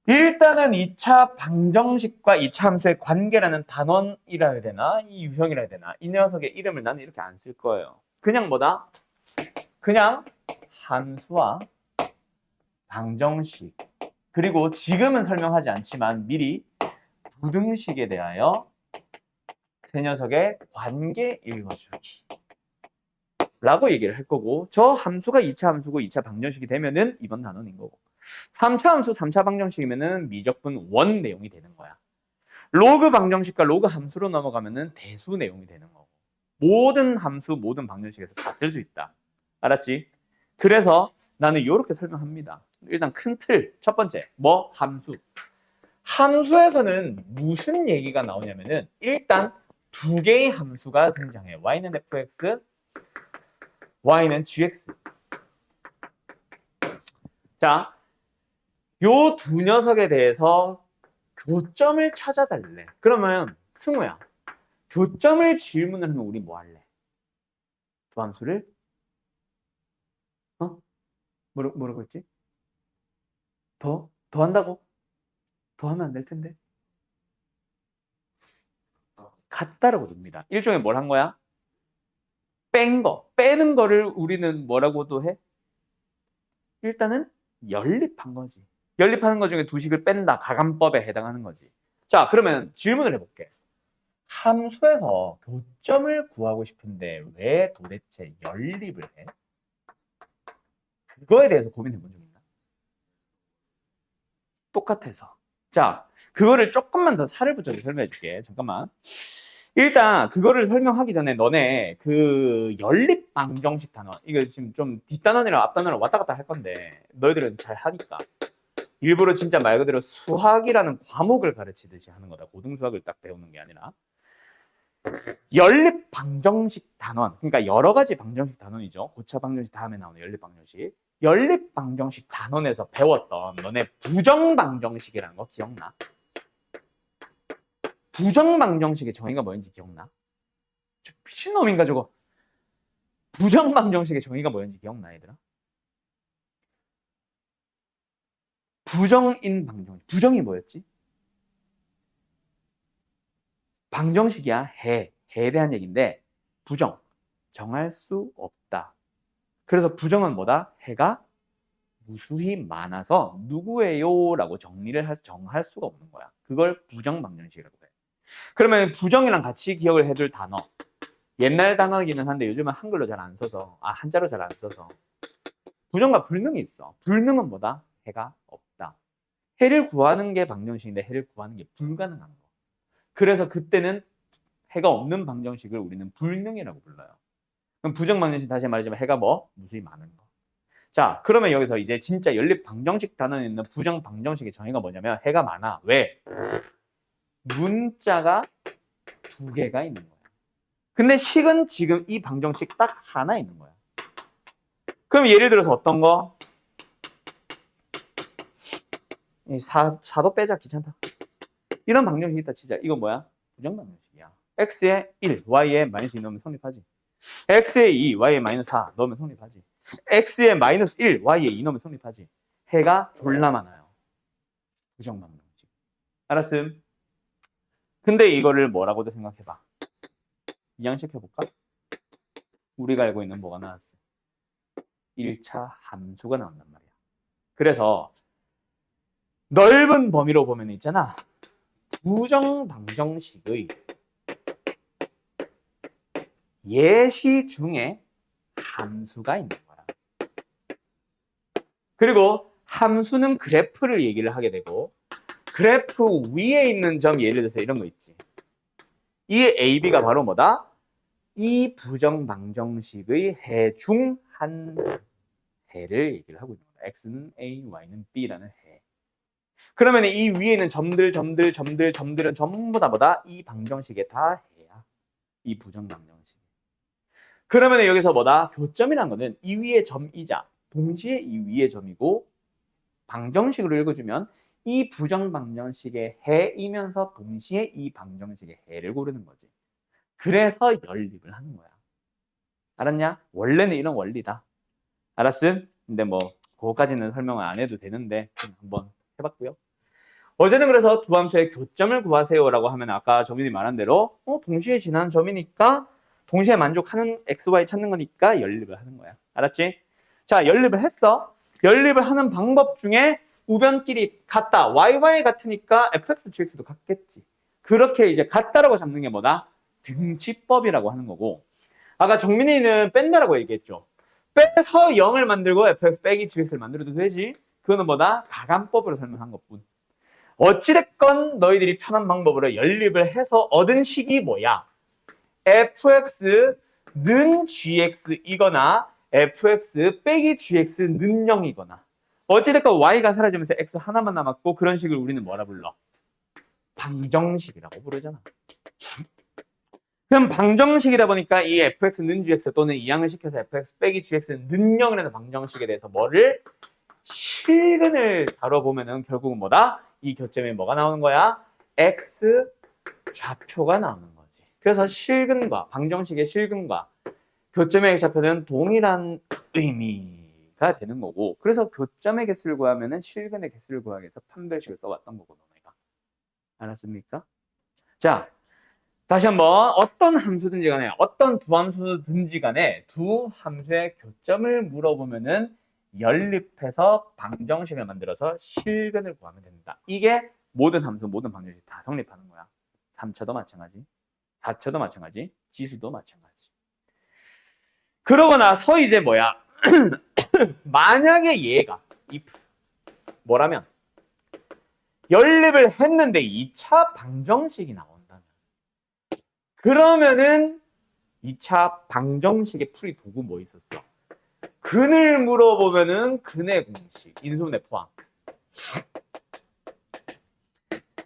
일단은 2차 방정식과 2차 함수의 관계라는 단원이라 해야 되나? 이 유형이라 해야 되나? 이 녀석의 이름을 나는 이렇게 안 쓸 거예요. 그냥 뭐다? 그냥 함수와 방정식. 그리고 지금은 설명하지 않지만 미리 부등식에 대하여 세 녀석의 관계 읽어주기. 라고 얘기를 할 거고 저 함수가 2차 함수고 2차 방정식이 되면은 이번 단원인 거고 3차 함수 3차 방정식이면은 미적분 원 내용이 되는 거야. 로그 방정식과 로그 함수로 넘어가면은 대수 내용이 되는 거고 모든 함수 모든 방정식에서 다 쓸 수 있다. 알았지? 그래서 나는 이렇게 설명합니다. 일단 큰 틀, 첫 번째, 뭐? 함수. 함수에서는 무슨 얘기가 나오냐면은 일단 두 개의 함수가 등장해요. y는 fx, y는 gx. 자, 요 두 녀석에 대해서 교점을 찾아달래. 그러면 승우야, 교점을 질문을 하면 우리 뭐 할래? 두 함수를 뭐라고 했지? 더 한다고? 더 하면 안 될 텐데. 같다라고 둡니다. 일종의 뭘 한 거야? 빼는 거를 우리는 뭐라고도 해? 일단은 연립한 거지. 연립하는 것 중에 두 식을 뺀다. 가감법에 해당하는 거지. 자, 그러면 질문을 해볼게. 함수에서 교점을 구하고 싶은데 왜 도대체 연립을 해? 그거에 대해서 고민해 본 적 있나? 똑같아서. 자, 그거를 조금만 더 살을 붙여서 설명해 줄게. 잠깐만. 일단 그거를 설명하기 전에 너네 그 연립 방정식 단원, 이거 지금 좀 뒷단원이랑 앞단원이랑 왔다 갔다 할 건데 너희들은 잘 하니까 일부러 진짜 말 그대로 수학이라는 과목을 가르치듯이 하는 거다. 고등수학을 딱 배우는 게 아니라. 연립 방정식 단원, 그러니까 여러 가지 방정식 단원이죠. 고차 방정식 다음에 나오는 연립 방정식. 연립 방정식 단원에서 배웠던 너네 부정 방정식이라는 거 기억나? 부정 방정식의 정의가 뭐였는지 기억나? 저 미친놈인가 저거. 부정 방정식의 정의가 뭐였는지 기억나 얘들아? 부정인 방정식. 부정이 뭐였지? 방정식이야. 해에 대한 얘기인데 부정. 정할 수 없다. 그래서 부정은 뭐다? 해가 무수히 많아서 누구예요? 라고 정할 수가 없는 거야. 그걸 부정 방정식이라고 해. 그러면 부정이랑 같이 기억을 해둘 단어. 옛날 단어이기는 한데 요즘은 한글로 잘 안 써서, 한자로 잘 안 써서. 부정과 불능이 있어. 불능은 뭐다? 해가 없다. 해를 구하는 게 방정식인데 해를 구하는 게 불가능한 거. 그래서 그때는 해가 없는 방정식을 우리는 불능이라고 불러요. 그럼 부정 방정식 다시 말하자면 해가 뭐? 무수히 많은 거. 자, 그러면 여기서 이제 진짜 연립 방정식 단원에 있는 부정 방정식의 정의가 뭐냐면 해가 많아. 왜? 문자가 두 개가 있는 거야. 근데 식은 지금 이 방정식 딱 하나 있는 거야. 그럼 예를 들어서 어떤 거? 사도 빼자 귀찮다. 이런 방정식이 있다 치자. 이거 뭐야? 부정 방정식이야. x에 1, y에 마이너스 2 넣으면 성립하지. x에 2, y에 마이너스 4 넣으면 성립하지. x에 마이너스 1, y에 2 넣으면 성립하지. 해가 졸라 많아요. 부정 방정식. 알았음? 근데 이거를 뭐라고도 생각해봐. 이양시켜볼까? 우리가 알고 있는 뭐가 나왔어? 1차 함수가 나온단 말이야. 그래서 넓은 범위로 보면 있잖아. 부정 방정식의 예시 중에 함수가 있는 거야. 그리고 함수는 그래프를 얘기를 하게 되고 그래프 위에 있는 점 예를 들어서 이런 거 있지. 이 AB가 바로 뭐다? 이 부정 방정식의 해 중 한 해를 얘기를 하고 있는 거야. X는 A, Y는 B라는 해. 그러면 이 위에 있는 점들은 전부 다 뭐다? 이 방정식의 다 해야. 이 부정 방정식. 그러면 여기서 뭐다? 교점이란 거는 이 위의 점이자 동시에 이 위의 점이고 방정식으로 읽어주면 이 부정 방정식의 해이면서 동시에 이 방정식의 해를 고르는 거지. 그래서 연립을 하는 거야. 알았냐? 원래는 이런 원리다. 알았음? 근데 뭐 그거까지는 설명을 안 해도 되는데 한번 해봤고요. 어제는 그래서 두 함수의 교점을 구하세요라고 하면 아까 정민이 말한 대로 동시에 지나는 점이니까 동시에 만족하는 x, y 찾는 거니까 연립을 하는 거야. 알았지? 자, 연립을 했어. 연립을 하는 방법 중에 우변끼리 같다. y 같으니까 fx, gx도 같겠지. 그렇게 이제 같다라고 잡는 게 뭐다? 등치법이라고 하는 거고. 아까 정민이는 뺀다라고 얘기했죠. 빼서 0을 만들고 fx 빼기 gx를 만들어도 되지. 그거는 뭐다? 가감법으로 설명한 것뿐. 어찌됐건 너희들이 편한 방법으로 연립을 해서 얻은 식이 뭐야? fx는 gx이거나 fx 빼기 gx는 0이거나 어찌됐건 y가 사라지면서 x 하나만 남았고 그런 식을 우리는 뭐라 불러? 방정식이라고 부르잖아. 그럼 방정식이다 보니까 이 fx는 gx 또는 이항을 시켜서 fx 빼기 gx는 0이라는 방정식에 대해서 뭐를? 실근을 다뤄보면은 결국은 뭐다? 이 교점에 뭐가 나오는 거야? x 좌표가 나오는 거지. 그래서 실근과 방정식의 실근과 교점의 좌표는 동일한 의미가 되는 거고 그래서 교점의 개수를 구하면은 실근의 개수를 구하기 위해서 판별식을 써왔던 거고 너네가. 알았습니까? 자, 다시 한번 어떤 함수든지 간에 어떤 두 함수든지 간에 두 함수의 교점을 물어보면은 연립해서 방정식을 만들어서 실근을 구하면 됩니다. 이게 모든 함수, 모든 방정식 다 성립하는 거야. 3차도 마찬가지, 4차도 마찬가지, 지수도 마찬가지. 그러고 나서 이제 뭐야? 만약에 얘가 뭐라면 연립을 했는데 2차 방정식이 나온다면 그러면은 2차 방정식의 풀이 도구 뭐 있었어? 근을 물어보면은 근의 공식, 인수분해 포함.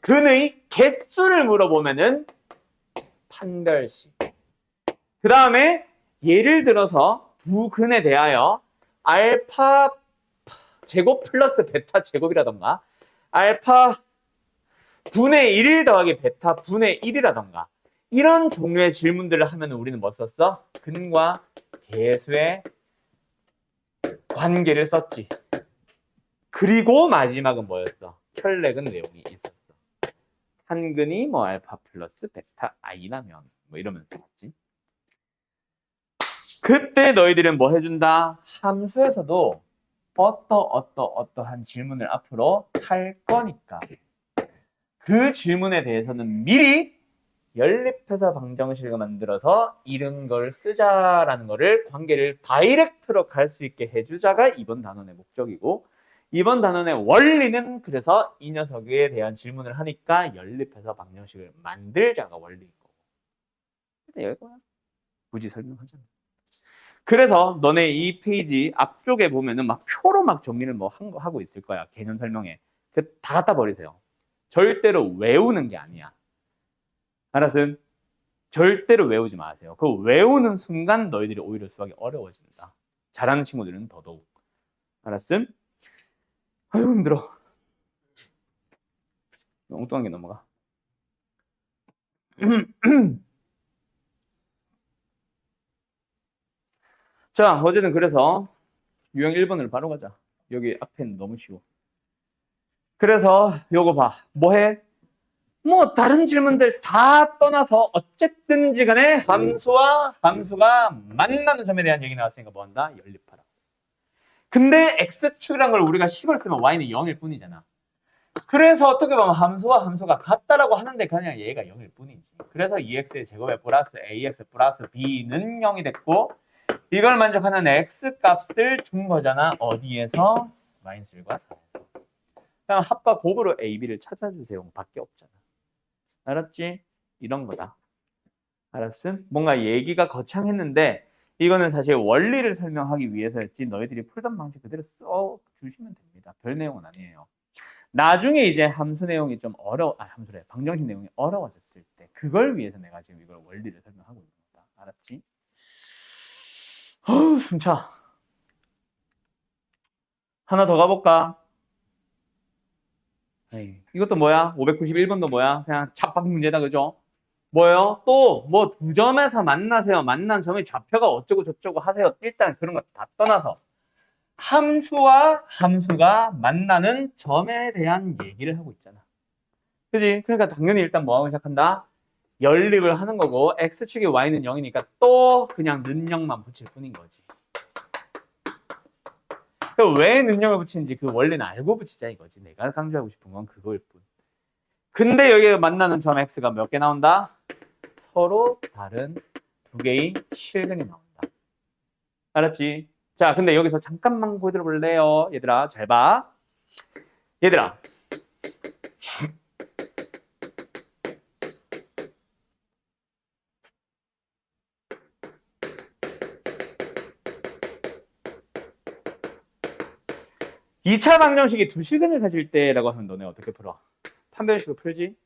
근의 개수를 물어보면은 판별식. 그 다음에 예를 들어서 두 근에 대하여 알파 제곱 플러스 베타 제곱이라던가 알파 분의 1 더하기 베타 분의 1이라던가 이런 종류의 질문들을 하면 우리는 뭐 썼어? 근과 개수의 관계를 썼지. 그리고 마지막은 뭐였어? 혈렉은 내용이 있었어. 한 근이 뭐 알파 플러스 베타 i라면 뭐 이러면서 봤지. 그때 너희들은 뭐 해준다? 함수에서도 어떠한 질문을 앞으로 할 거니까 그 질문에 대해서는 미리 연립해서 방정식을 만들어서 이런 걸 쓰자라는 거를 관계를 다이렉트로 갈 수 있게 해주자가 이번 단원의 목적이고 이번 단원의 원리는 그래서 이 녀석에 대한 질문을 하니까 연립해서 방정식을 만들자가 원리인 거고. 근데 여기가 굳이 설명하잖아. 그래서 너네 이 페이지 앞쪽에 보면은 막 표로 막 정리를 뭐 하고 있을 거야. 개념 설명에. 다 갖다 버리세요. 절대로 외우는 게 아니야. 알았음? 절대로 외우지 마세요. 그 외우는 순간 너희들이 오히려 수학이 어려워진다. 잘하는 친구들은 더더욱. 알았음? 아유 힘들어. 엉뚱한 게 넘어가. 자, 어제는 그래서 유형 1번으로 바로 가자. 여기 앞에는 너무 쉬워. 그래서 요거 봐. 뭐해? 뭐 다른 질문들 다 떠나서 어쨌든지 간에 함수와 함수가 만나는 점에 대한 얘기 나왔으니까 뭐 한다? 연립하라. 근데 x축이란 걸 우리가 식을 쓰면 y는 0일 뿐이잖아. 그래서 어떻게 보면 함수와 함수가 같다라고 하는데 그냥 얘가 0일 뿐이지. 그래서 2x의 제곱에 플러스 ax 플러스 b는 0이 됐고 이걸 만족하는 x 값을 준 거잖아. 어디에서? 마이너스 1과 4에서. 그냥 합과 곱으로 a, b를 찾아주세요. 밖에 없잖아. 알았지? 이런 거다. 알았음? 뭔가 얘기가 거창했는데 이거는 사실 원리를 설명하기 위해서였지 너희들이 풀던 방식 그대로 써주시면 됩니다. 별 내용은 아니에요. 나중에 이제 함수 내용이 좀 함수래. 방정식 내용이 어려워졌을 때 그걸 위해서 내가 지금 이걸 원리를 설명하고 있는 거다. 알았지? 숨차. 하나 더 가볼까? 에이, 이것도 뭐야? 591번도 뭐야? 그냥 잡박 문제다, 그죠? 뭐예요? 또 뭐 두 점에서 만나세요. 만난 점의 좌표가 어쩌고 저쩌고 하세요. 일단 그런 거 다 떠나서 함수와 함수가 만나는 점에 대한 얘기를 하고 있잖아. 그지? 그러니까 당연히 일단 뭐 하고 시작한다? 연립을 하는 거고 x축이 y는 0이니까 또 그냥 는영만 붙일 뿐인 거지. 왜 는영을 붙이는지 그 원리는 알고 붙이자 이거지. 내가 강조하고 싶은 건 그거일 뿐. 근데 여기 만나는 점 x가 몇 개 나온다? 서로 다른 두 개의 실근이 나온다. 알았지? 자, 근데 여기서 잠깐만 보여드려 볼래요? 얘들아, 잘 봐. 얘들아. 2차 방정식이 두 실근을 가질 때라고 하면 너네 어떻게 풀어? 판별식을 풀지?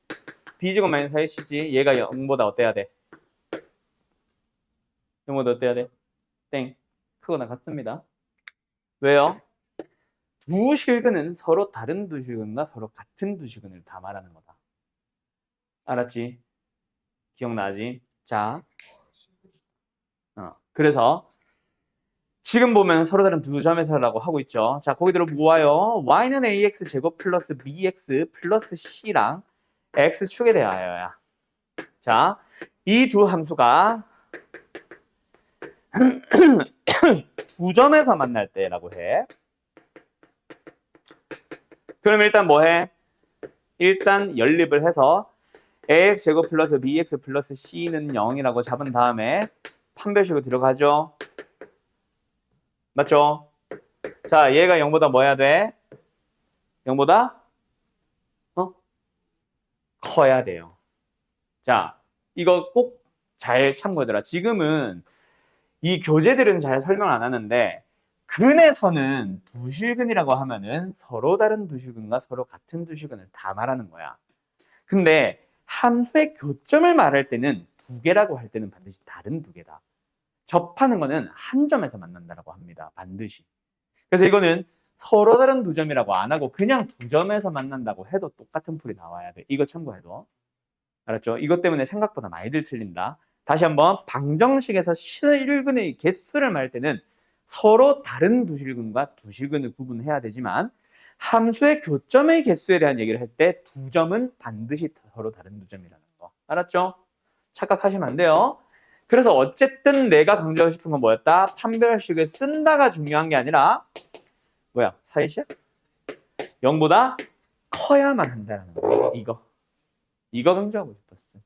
b제곱 마이너스 4x지. 얘가 0보다 어때야 돼? 0보다 어때야 돼? 땡. 크거나 같습니다. 왜요? 두 실근은 서로 다른 두 실근과 서로 같은 두 실근을 다 말하는 거다. 알았지? 기억나지? 자, 그래서 지금 보면 서로 다른 두 점에서라고 하고 있죠. 자, 거기대로 모아요. y는 ax 제곱 플러스 bx 플러스 c랑 x축에 대하여야. 자, 이 두 함수가 두 점에서 만날 때라고 해. 그럼 일단 뭐 해? 일단 연립을 해서 ax 제곱 플러스 bx 플러스 c는 0이라고 잡은 다음에 판별식으로 들어가죠. 맞죠? 자, 얘가 0보다 뭐 해야 돼? 0보다 커야 돼요. 자, 이거 꼭 잘 참고해둬라. 지금은 이 교재들은 잘 설명 안 하는데 근에서는 두실근이라고 하면은 서로 다른 두실근과 서로 같은 두실근을 다 말하는 거야. 근데 함수의 교점을 말할 때는 두 개라고 할 때는 반드시 다른 두 개다. 접하는 거는 한 점에서 만난다라고 합니다. 반드시. 그래서 이거는 서로 다른 두 점이라고 안 하고 그냥 두 점에서 만난다고 해도 똑같은 풀이 나와야 돼. 이거 참고해도. 알았죠? 이것 때문에 생각보다 많이들 틀린다. 다시 한번 방정식에서 실근의 개수를 말할 때는 서로 다른 두 실근과 두 실근을 구분해야 되지만 함수의 교점의 개수에 대한 얘기를 할 때 두 점은 반드시 서로 다른 두 점이라는 거. 알았죠? 착각하시면 안 돼요. 그래서 어쨌든 내가 강조하고 싶은 건 뭐였다? 판별식을 쓴다가 중요한 게 아니라 뭐야? 사이시야? 0보다 커야만 한다는 거. 이거 강조하고 싶었어.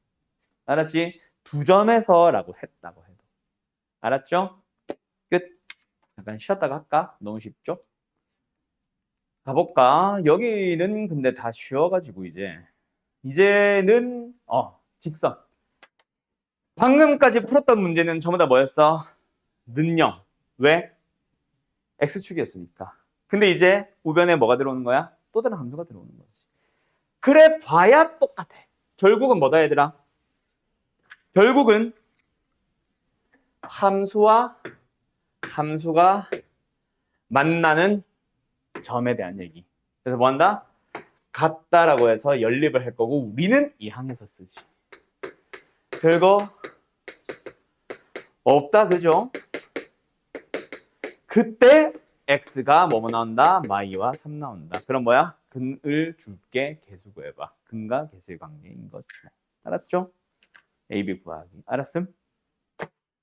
알았지? 두 점에서라고 했다고 해도. 알았죠? 끝. 잠깐 쉬었다가 할까? 너무 쉽죠? 가볼까? 여기는 근데 다 쉬워가지고 이제는 직선. 방금까지 풀었던 문제는 전부 다 뭐였어? 는영. 왜? x축이었으니까. 근데 이제 우변에 뭐가 들어오는 거야? 또 다른 함수가 들어오는 거지. 그래 봐야 똑같아. 결국은 뭐다 얘들아? 결국은 함수와 함수가 만나는 점에 대한 얘기. 그래서 뭐 한다? 같다라고 해서 연립을 할 거고 우리는 이항에서 쓰지. 별거 없다 그죠? 그때 x가 뭐뭐 나온다? 마이와 3 나온다. 그럼 뭐야? 근을 줄게 개수 구해봐. 근과 개수의 관계인 거지. 알았죠? A, B 구하기. 알았음?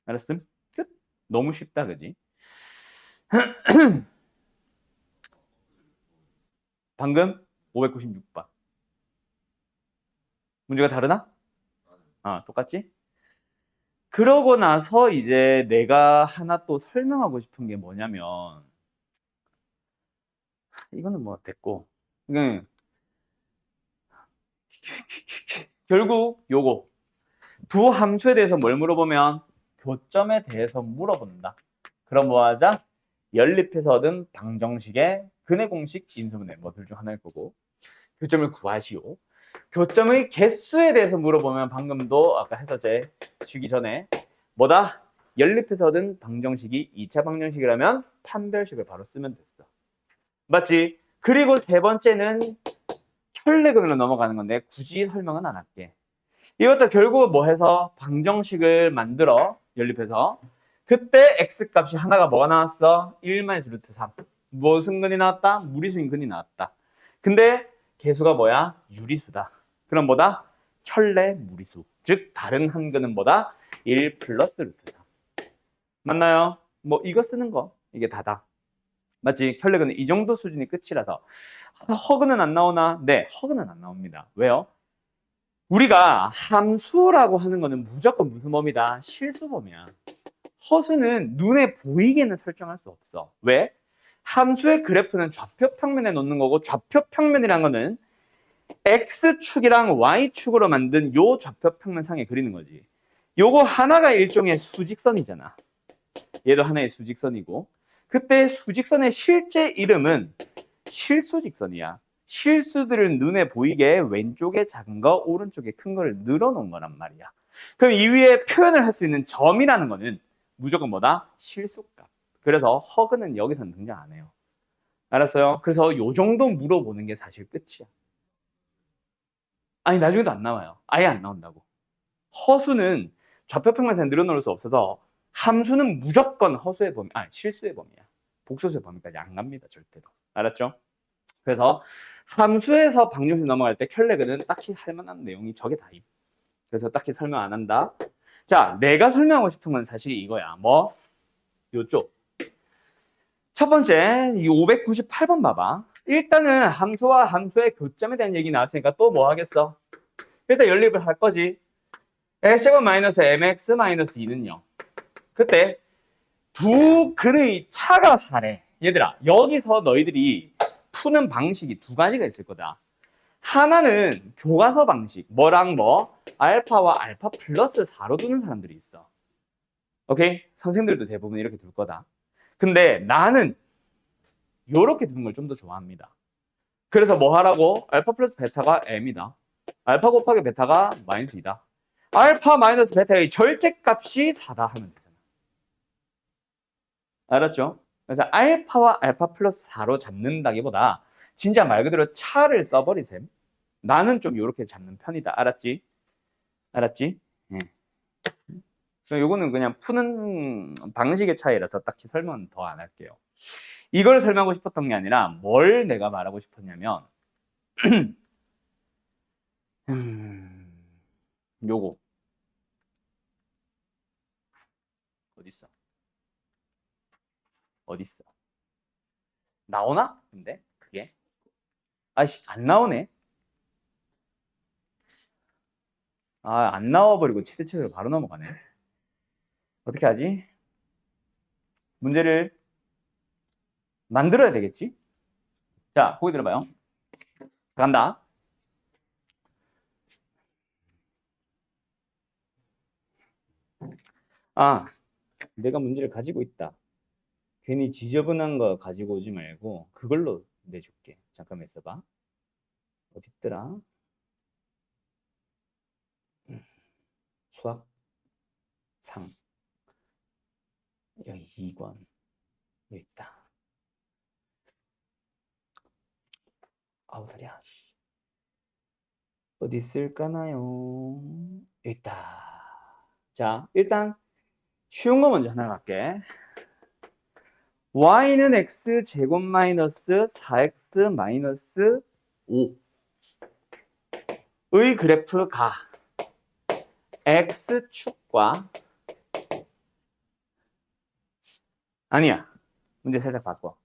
알았음? 끝. 너무 쉽다 그지? 방금 596번. 문제가 다르나? 똑같지? 그러고 나서 이제 내가 하나 또 설명하고 싶은 게 뭐냐면 이거는 뭐 됐고 결국 요거 두 함수에 대해서 뭘 물어보면 교점에 대해서 물어본다. 그럼 뭐 하자? 연립해서 얻은 방정식의 근의 공식, 인수분해 뭐 둘 중 하나일 거고 교점을 구하시오. 교점의 개수에 대해서 물어보면 방금도 아까 했었지 쉬기 전에 뭐다? 연립해서 얻은 방정식이 2차 방정식이라면 판별식을 바로 쓰면 됐어. 맞지? 그리고 세 번째는 혈내근으로 넘어가는 건데 굳이 설명은 안 할게. 이것도 결국 뭐 해서 방정식을 만들어 연립해서 그때 x 값이 하나가 뭐가 나왔어? 1-루트 3. 무슨 근이 나왔다? 무리수인 근이 나왔다. 근데 개수가 뭐야? 유리수다. 그럼 뭐다? 혈내 무리수. 즉 다른 한 근은 뭐다? 1 플러스 루트 3. 맞나요? 뭐 이거 쓰는 거 이게 다다. 맞지? 혈내근은 이 정도 수준이 끝이라서 허근은 안 나오나? 네, 허근은 안 나옵니다. 왜요? 우리가 함수라고 하는 거는 무조건 무슨 범위다? 실수범위야. 허수는 눈에 보이게는 설정할 수 없어. 왜? 함수의 그래프는 좌표 평면에 놓는 거고 좌표 평면이란 거는 X축이랑 Y축으로 만든 요 좌표 평면상에 그리는 거지. 요거 하나가 일종의 수직선이잖아. 얘도 하나의 수직선이고 그때 수직선의 실제 이름은 실수 직선이야. 실수들을 눈에 보이게 왼쪽에 작은 거, 오른쪽에 큰 거를 늘어놓은 거란 말이야. 그럼 이 위에 표현을 할 수 있는 점이라는 거는 무조건 뭐다? 실수값. 그래서 허그는 여기서는 등장 안 해요. 알았어요? 그래서 요 정도 물어보는 게 사실 끝이야. 아니 나중에도 안 나와요. 아예 안 나온다고. 허수는 좌표평면線늘어놓을 수 없어서 함수는 무조건 허수의 범위, 실수의 범위야. 복소수의 범위까지 안 갑니다, 절대로. 알았죠? 그래서 함수에서 방정식 넘어갈 때 켤레그는 딱히 할 만한 내용이 저게 다임. 그래서 딱히 설명 안 한다. 자, 내가 설명하고 싶은 건 사실 이거야. 뭐? 요쪽. 첫 번째, 이 598번 봐봐. 일단은 함수와 함수의 교점에 대한 얘기 나왔으니까 또 뭐 하겠어? 일단 연립을 할 거지. x제곱 마이너스 mx 마이너스 2는요. 그때 두 근의 차가 4래. 얘들아, 여기서 너희들이 푸는 방식이 두 가지가 있을 거다. 하나는 교과서 방식, 뭐랑 뭐? 알파와 알파 플러스 4로 두는 사람들이 있어. 오케이? 선생들도 대부분 이렇게 둘 거다. 근데 나는 이렇게 두는 걸 좀 더 좋아합니다. 그래서 뭐 하라고? 알파 플러스 베타가 m이다. 알파 곱하기 베타가 마이너스 2다. 알파 마이너스 베타의 절대값이 4다 하면 되잖아. 알았죠? 그래서 알파와 알파 플러스 4로 잡는다기보다 진짜 말 그대로 차를 써버리셈. 나는 좀 이렇게 잡는 편이다. 알았지? 알았지? 네. 요거는 그냥 푸는 방식의 차이라서 딱히 설명은 더 안 할게요. 이걸 설명하고 싶었던 게 아니라 뭘 내가 말하고 싶었냐면 요거 어딨어? 어딨어? 나오나? 근데 그게 아이씨 안 나오네. 안 나와버리고 체대체로 바로 넘어가네. 어떻게 하지? 문제를 만들어야 되겠지? 자, 보기 들어봐요. 간다. 내가 문제를 가지고 있다. 괜히 지저분한 거 가지고 오지 말고 그걸로 내줄게. 잠깐만 있어봐. 어딨더라? 수학 상 여기 2권 여기 있다. 아우 다리야. 어디 있을까나요? 여기 있다. 자, 일단 쉬운 거 먼저 하나 갈게. y는 x제곱 마이너스 4x 마이너스 5의 그래프가 x축과 아니야. 문제 살짝 바꿔.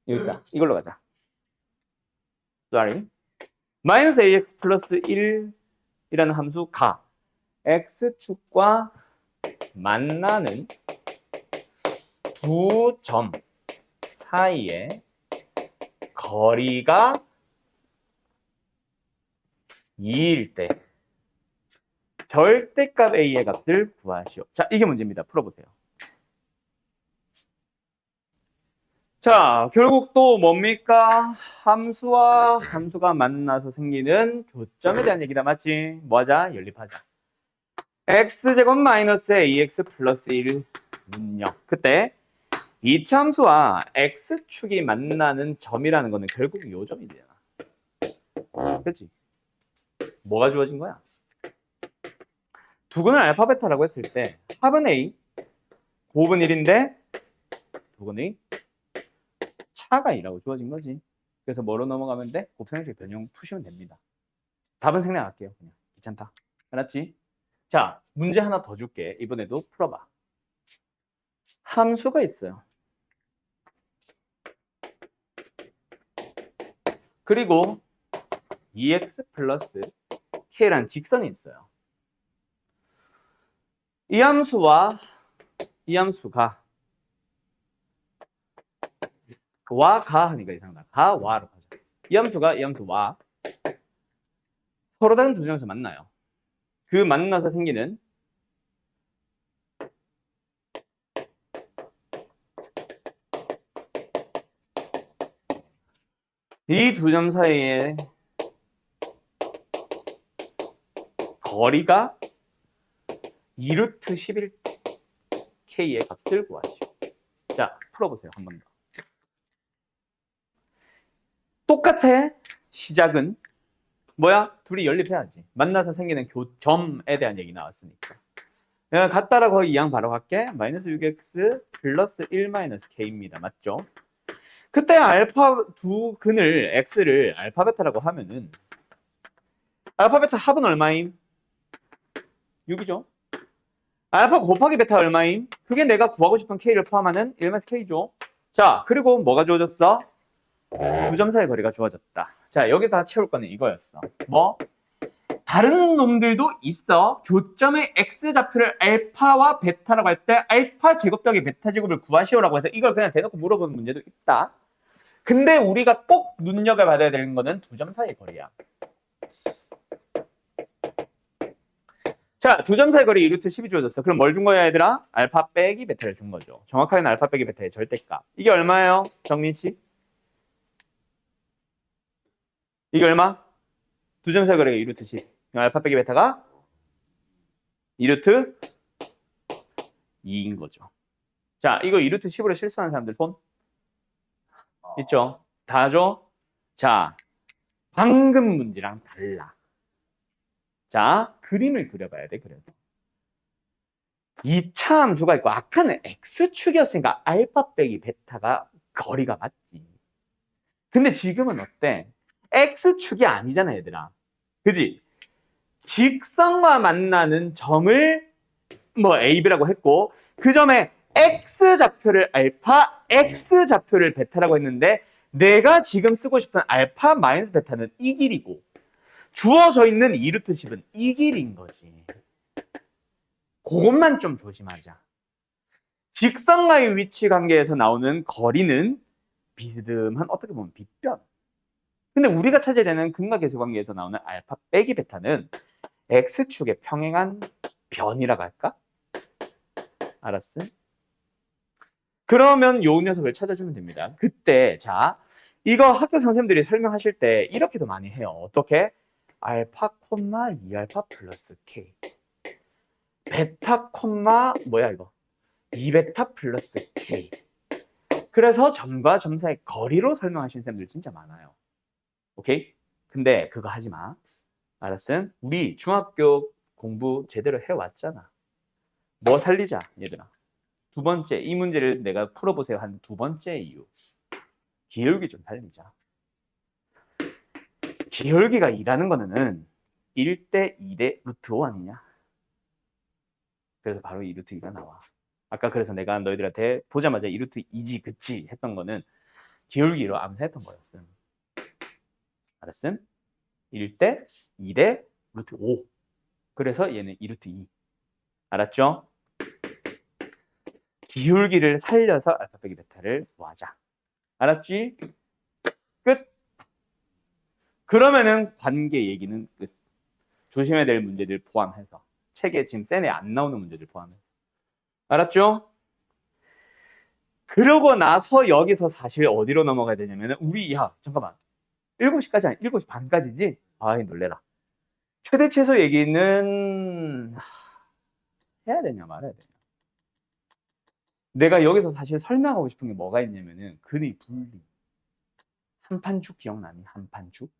여기 있다. 이걸로 가자. sorry. 마이너스 ax 플러스 1이라는 함수가 x축과 만나는 두 점 사이의 거리가 2일 때 절대값 a의 값을 구하시오. 자, 이게 문제입니다. 풀어보세요. 자, 결국 또 뭡니까? 함수와 함수가 만나서 생기는 교점에 대한 얘기다. 맞지? 뭐 하자? 연립하자. x제곱 마이너스 ax 플러스 1은요. 그때 이차함수와 x축이 만나는 점이라는 거는 결국 요 점이 되잖아. 그치? 뭐가 주어진 거야? 두 근을 알파 베타라고 했을 때 합은 a, 곱은 1인데 두 근의 차가 2라고 주어진 거지. 그래서 뭐로 넘어가면 돼? 곱셈식 변형 푸시면 됩니다. 답은 생략할게요. 그냥 귀찮다. 알았지? 자, 문제 하나 더 줄게. 이번에도 풀어봐. 함수가 있어요. 그리고 2x 플러스 k라는 직선이 있어요. 이 함수와 이 함수가 와가 하니까 이상하다. 가와로 가자. 이 함수가 이 함수와 서로 다른 두 점에서 만나요. 그 만나서 생기는 이 두 점 사이의 거리가 2루트 11때 K의 값을 구하시오. 자, 풀어보세요. 한 번 더. 똑같아. 시작은 뭐야? 둘이 연립해야지. 만나서 생기는 교점에 대한 얘기 나왔으니까. 내가 같다라 거의 이항 바로 갈게. 마이너스 6x 플러스 1 마이너스 k입니다. 맞죠? 그때 알파 두 근을 x를 알파 베타라고 하면은 알파 베타 합은 얼마임? 6이죠. 알파 곱하기 베타 얼마임? 그게 내가 구하고 싶은 k를 포함하는 1 마이너스 k죠. 자, 그리고 뭐가 주어졌어? 두 점 사이 거리가 주어졌다. 자, 여기다 채울 거는 이거였어. 뭐? 다른 놈들도 있어. 교점의 x좌표를 알파와 베타라고 할 때 알파 제곱 더하기 베타 제곱을 구하시오라고 해서 이걸 그냥 대놓고 물어보는 문제도 있다. 근데 우리가 꼭 눈여겨봐야 되는 거는 두 점 사이의 거리야. 자, 두 점 사이 거리 2루트 10이 주어졌어. 그럼 뭘 준 거야, 얘들아? 알파 빼기 베타를 준 거죠. 정확하게는 알파 빼기 베타의 절대값. 이게 얼마예요, 정민 씨? 이게 얼마? 두 점 사이 거리가 2루트 10. 알파 빼기 베타가 2루트 2인 거죠. 자, 이거 2루트 10으로 실수하는 사람들 손? 있죠? 다죠? 자, 방금 문제랑 달라. 자, 그림을 그려봐야 돼, 그래도. 2차 함수가 있고, 아까는 x축이었으니까 알파 빼기 베타가 거리가 맞지. 근데 지금은 어때? x축이 아니잖아, 얘들아. 그지? 직선과 만나는 점을 뭐 AB라고 했고, 그 점에 x좌표를 알파, x좌표를 베타라고 했는데, 내가 지금 쓰고 싶은 알파 마이너스 베타는 이 길이고, 주어져 있는 2루트 10은 이 길인 거지. 그것만 좀 조심하자. 직선과의 위치 관계에서 나오는 거리는 비스듬한, 어떻게 보면 빗변. 근데 우리가 찾아야 되는 근각계수 관계에서 나오는 알파 빼기 베타는 x축의 평행한 변이라고 할까? 알았어? 그러면 요 녀석을 찾아주면 됩니다. 그때 자, 이거 학교 선생님들이 설명하실 때 이렇게도 많이 해요. 어떻게? 알파 콤마 2알파 플러스 k 베타 콤마 뭐야 이거? 2베타 플러스 k. 그래서 점과 점 사이 거리로 설명하시는 선생님들 진짜 많아요. 오케이? 근데 그거 하지 마. 알았음? 우리 중학교 공부 제대로 해왔잖아. 뭐 살리자, 얘들아. 두 번째, 이 문제를 내가 풀어보세요 한 두 번째 이유. 기울기 좀 살리자. 기울기가 2라는 거는 1대 2대 루트 5 아니냐? 그래서 바로 이 루트 2가 나와. 아까 그래서 내가 너희들한테 보자마자 이 루트 2지 그치 했던 거는 기울기로 암산했던 거였음. 알았음? 1대 2대 루트 5. 그래서 얘는 2루트 2. 알았죠? 기울기를 살려서 알파 빼기 베타를 구하자. 알았지? 끝. 그러면은 관계 얘기는 끝. 조심해야 될 문제들 포함해서. 책에 지금 센에 안 나오는 문제들 포함해서. 알았죠? 그러고 나서 여기서 사실 어디로 넘어가야 되냐면은 우리 잠깐만. 7시까지 아니 7시 반까지지? 아이 놀래라. 최대 최소 얘기는 해야 되냐 말아야 되냐. 내가 여기서 사실 설명하고 싶은 게 뭐가 있냐면은 근의 분리. 한판축 기억나니? 한판축?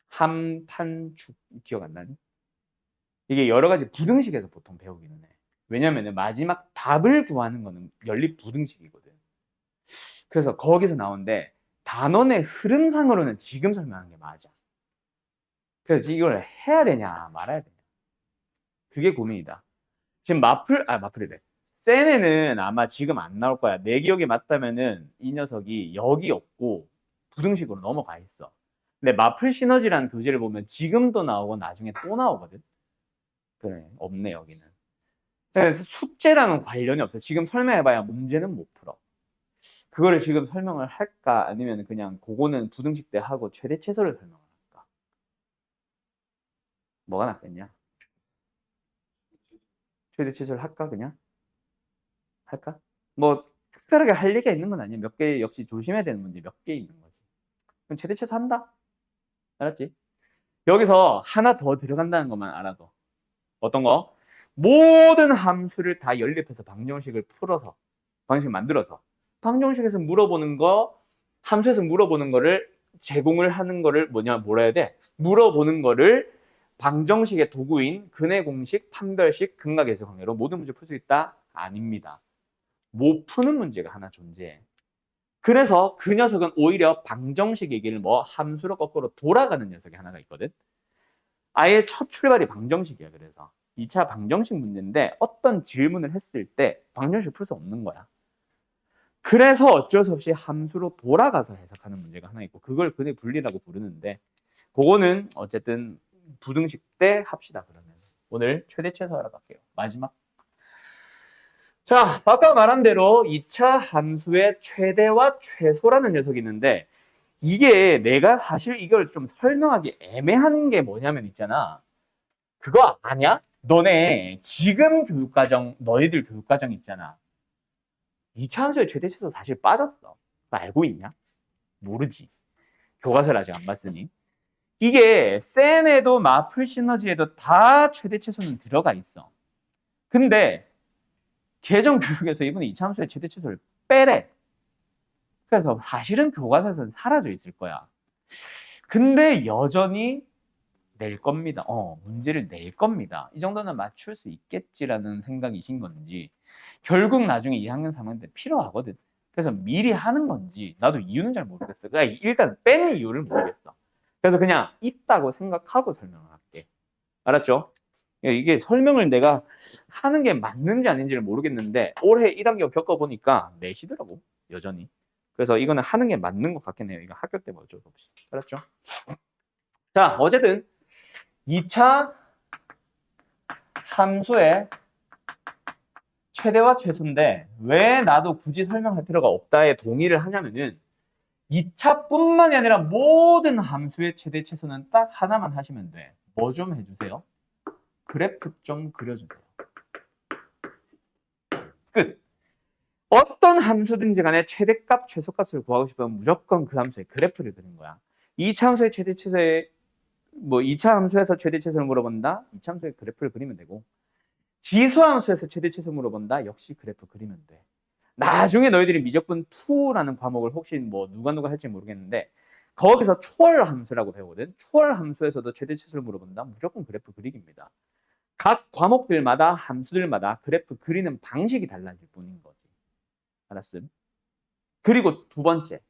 한판축 기억 안 나니? 이게 여러 가지 부등식에서 보통 배우기는 해. 왜냐면은 마지막 답을 구하는 거는 연립 부등식이거든. 그래서 거기서 나오는데 단원의 흐름상으로는 지금 설명한 게 맞아. 그래서 이걸 해야 되냐 말아야 되냐. 그게 고민이다. 지금 마플이래. 센에는 아마 지금 안 나올 거야. 내 기억이 맞다면은 이 녀석이 여기 없고 부등식으로 넘어가 있어. 근데 마플 시너지라는 교재를 보면 지금도 나오고 나중에 또 나오거든. 그래, 없네 여기는. 그래서 숙제랑은 관련이 없어. 지금 설명해봐야 문제는 못 풀어. 그거를 지금 설명을 할까 아니면 그냥 그거는 부등식 때 하고 최대 최소를 설명을 할까? 뭐가 낫겠냐? 최대 최소를 할까 그냥? 할까? 뭐 특별하게 할 얘기가 있는 건 아니야. 몇 개 역시 조심해야 되는 문제 몇 개 있는 거지. 그럼 최대 최소 한다. 알았지? 여기서 하나 더 들어간다는 것만 알아도. 어떤 거? 모든 함수를 다 연립해서 방정식을 풀어서 방정식 만들어서 방정식에서 물어보는 거, 함수에서 물어보는 거를 제공을 하는 거를 뭐라 해야 돼? 물어보는 거를 방정식의 도구인 근해 공식, 판별식, 극락에서 관계로 모든 문제 풀 수 있다? 아닙니다. 못 푸는 문제가 하나 존재해. 그래서 그 녀석은 오히려 방정식 얘기를 함수로 거꾸로 돌아가는 녀석이 하나가 있거든. 아예 첫 출발이 방정식이야. 그래서 2차 방정식 문제인데 어떤 질문을 했을 때 방정식 풀 수 없는 거야. 그래서 어쩔 수 없이 함수로 돌아가서 해석하는 문제가 하나 있고 그걸 근해 분리라고 부르는데 그거는 어쨌든 부등식 때 합시다. 그러면 오늘 최대 최소 하러 갈게요. 마지막. 자, 아까 말한 대로 2차 함수의 최대와 최소라는 녀석이 있는데 이게 내가 사실 이걸 좀 설명하기 애매한 게 뭐냐면 있잖아. 그거 아냐? 너네 지금 교육과정, 너희들 교육과정 있잖아. 2차 함수의 최대 최소 사실 빠졌어. 그거 알고 있냐? 모르지. 교과서를 아직 안 봤으니. 이게 셈에도 마플 시너지에도 다 최대 최소는 들어가 있어. 근데 계정 교육에서 이번에 2차 함수의 최대 최소를 빼래. 그래서 사실은 교과서에서는 사라져 있을 거야. 근데 여전히 낼 겁니다. 문제를 낼 겁니다. 이 정도는 맞출 수 있겠지라는 생각이신 건지 결국 나중에 2학년, 3학년 때 필요하거든. 그래서 미리 하는 건지 나도 이유는 잘 모르겠어. 그러니까 일단 빼는 이유를 모르겠어. 그래서 그냥 있다고 생각하고 설명을 할게. 알았죠? 이게 설명을 내가 하는 게 맞는지 아닌지를 모르겠는데 올해 1학년 겪어보니까 내시더라고. 여전히. 그래서 이거는 하는 게 맞는 것 같긴 해요. 이거 학교 때 어쩔 수 없이. 알았죠? 자, 어쨌든 2차 함수의 최대와 최소인데 왜 나도 굳이 설명할 필요가 없다에 동의를 하냐면은 2차뿐만이 아니라 모든 함수의 최대 최소는 딱 하나만 하시면 돼. 뭐 좀 해주세요? 그래프 좀 그려주세요. 끝. 어떤 함수든지 간에 최대값, 최소값을 구하고 싶으면 무조건 그 함수의 그래프를 그리는 거야. 2차 함수의 최대 최소의 2차 함수에서 최대 최소를 물어본다. 2차 함수의 그래프를 그리면 되고 지수함수에서 최대 최소 물어본다. 역시 그래프 그리면 돼. 나중에 너희들이 미적분 2라는 과목을 혹시 누가 할지 모르겠는데 거기서 초월함수라고 배우거든. 초월함수에서도 최대 최소를 물어본다. 무조건 그래프 그리기입니다. 각 과목들마다 함수들마다 그래프 그리는 방식이 달라질 뿐인 거지. 알았음? 그리고 두 번째.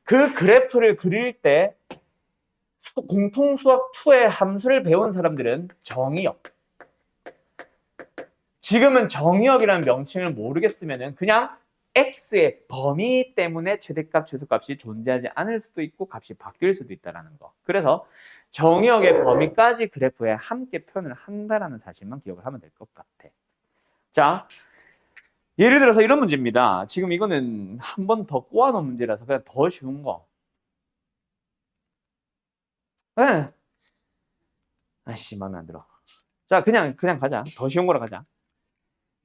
그 그래프를 그릴 때 공통수학 2의 함수를 배운 사람들은 정의역. 지금은 정의역이라는 명칭을 모르겠으면 그냥 x의 범위 때문에 최대값, 최소값이 존재하지 않을 수도 있고 값이 바뀔 수도 있다는 거. 그래서 정의역의 범위까지 그래프에 함께 표현을 한다는 사실만 기억을 하면 될 것 같아. 자, 예를 들어서 이런 문제입니다. 지금 이거는 한 번 더 꼬아놓은 문제라서 그냥 더 쉬운 거. 네. 아이씨, 마음에 안 들어. 자, 그냥 가자. 더 쉬운 거로 가자.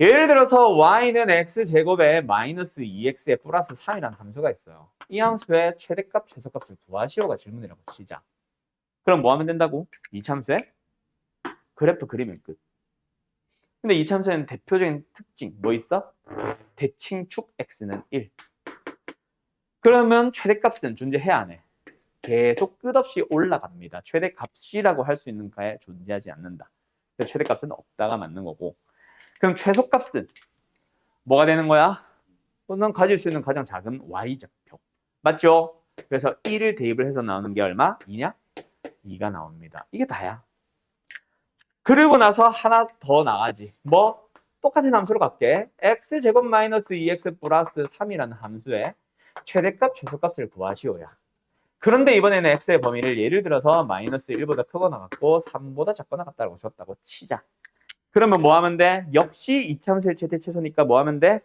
예를 들어서 y는 x제곱에 마이너스 2x에 플러스 3이라는 함수가 있어요. 이 함수의 최대값, 최소값을 구하시오가 질문이라고 치자. 그럼 뭐 하면 된다고? 이참수의 그래프 그리면 끝. 근데 이참수에는 대표적인 특징 뭐 있어? 대칭축 x는 1. 그러면 최대값은 존재해야 안 해? 계속 끝없이 올라갑니다. 최대값이라고 할 수 있는 가에 존재하지 않는다. 그래서 최대값은 없다가 맞는 거고. 그럼 최소값은 뭐가 되는 거야? 난 가질 수 있는 가장 작은 y좌표. 맞죠? 그래서 1을 대입을 해서 나오는 게 얼마? 2냐? 2가 나옵니다. 이게 다야. 그리고 나서 하나 더 나가지. 뭐? 똑같은 함수로 갈게. x제곱 마이너스 2x 플러스 3이라는 함수의 최대값, 최소값을 구하시오야. 그런데 이번에는 x의 범위를 예를 들어서 마이너스 1보다 크거나 같고 3보다 작거나 같다고 줬다고 치자. 그러면 뭐 하면 돼? 역시 이참수의 최대 최소니까 뭐 하면 돼?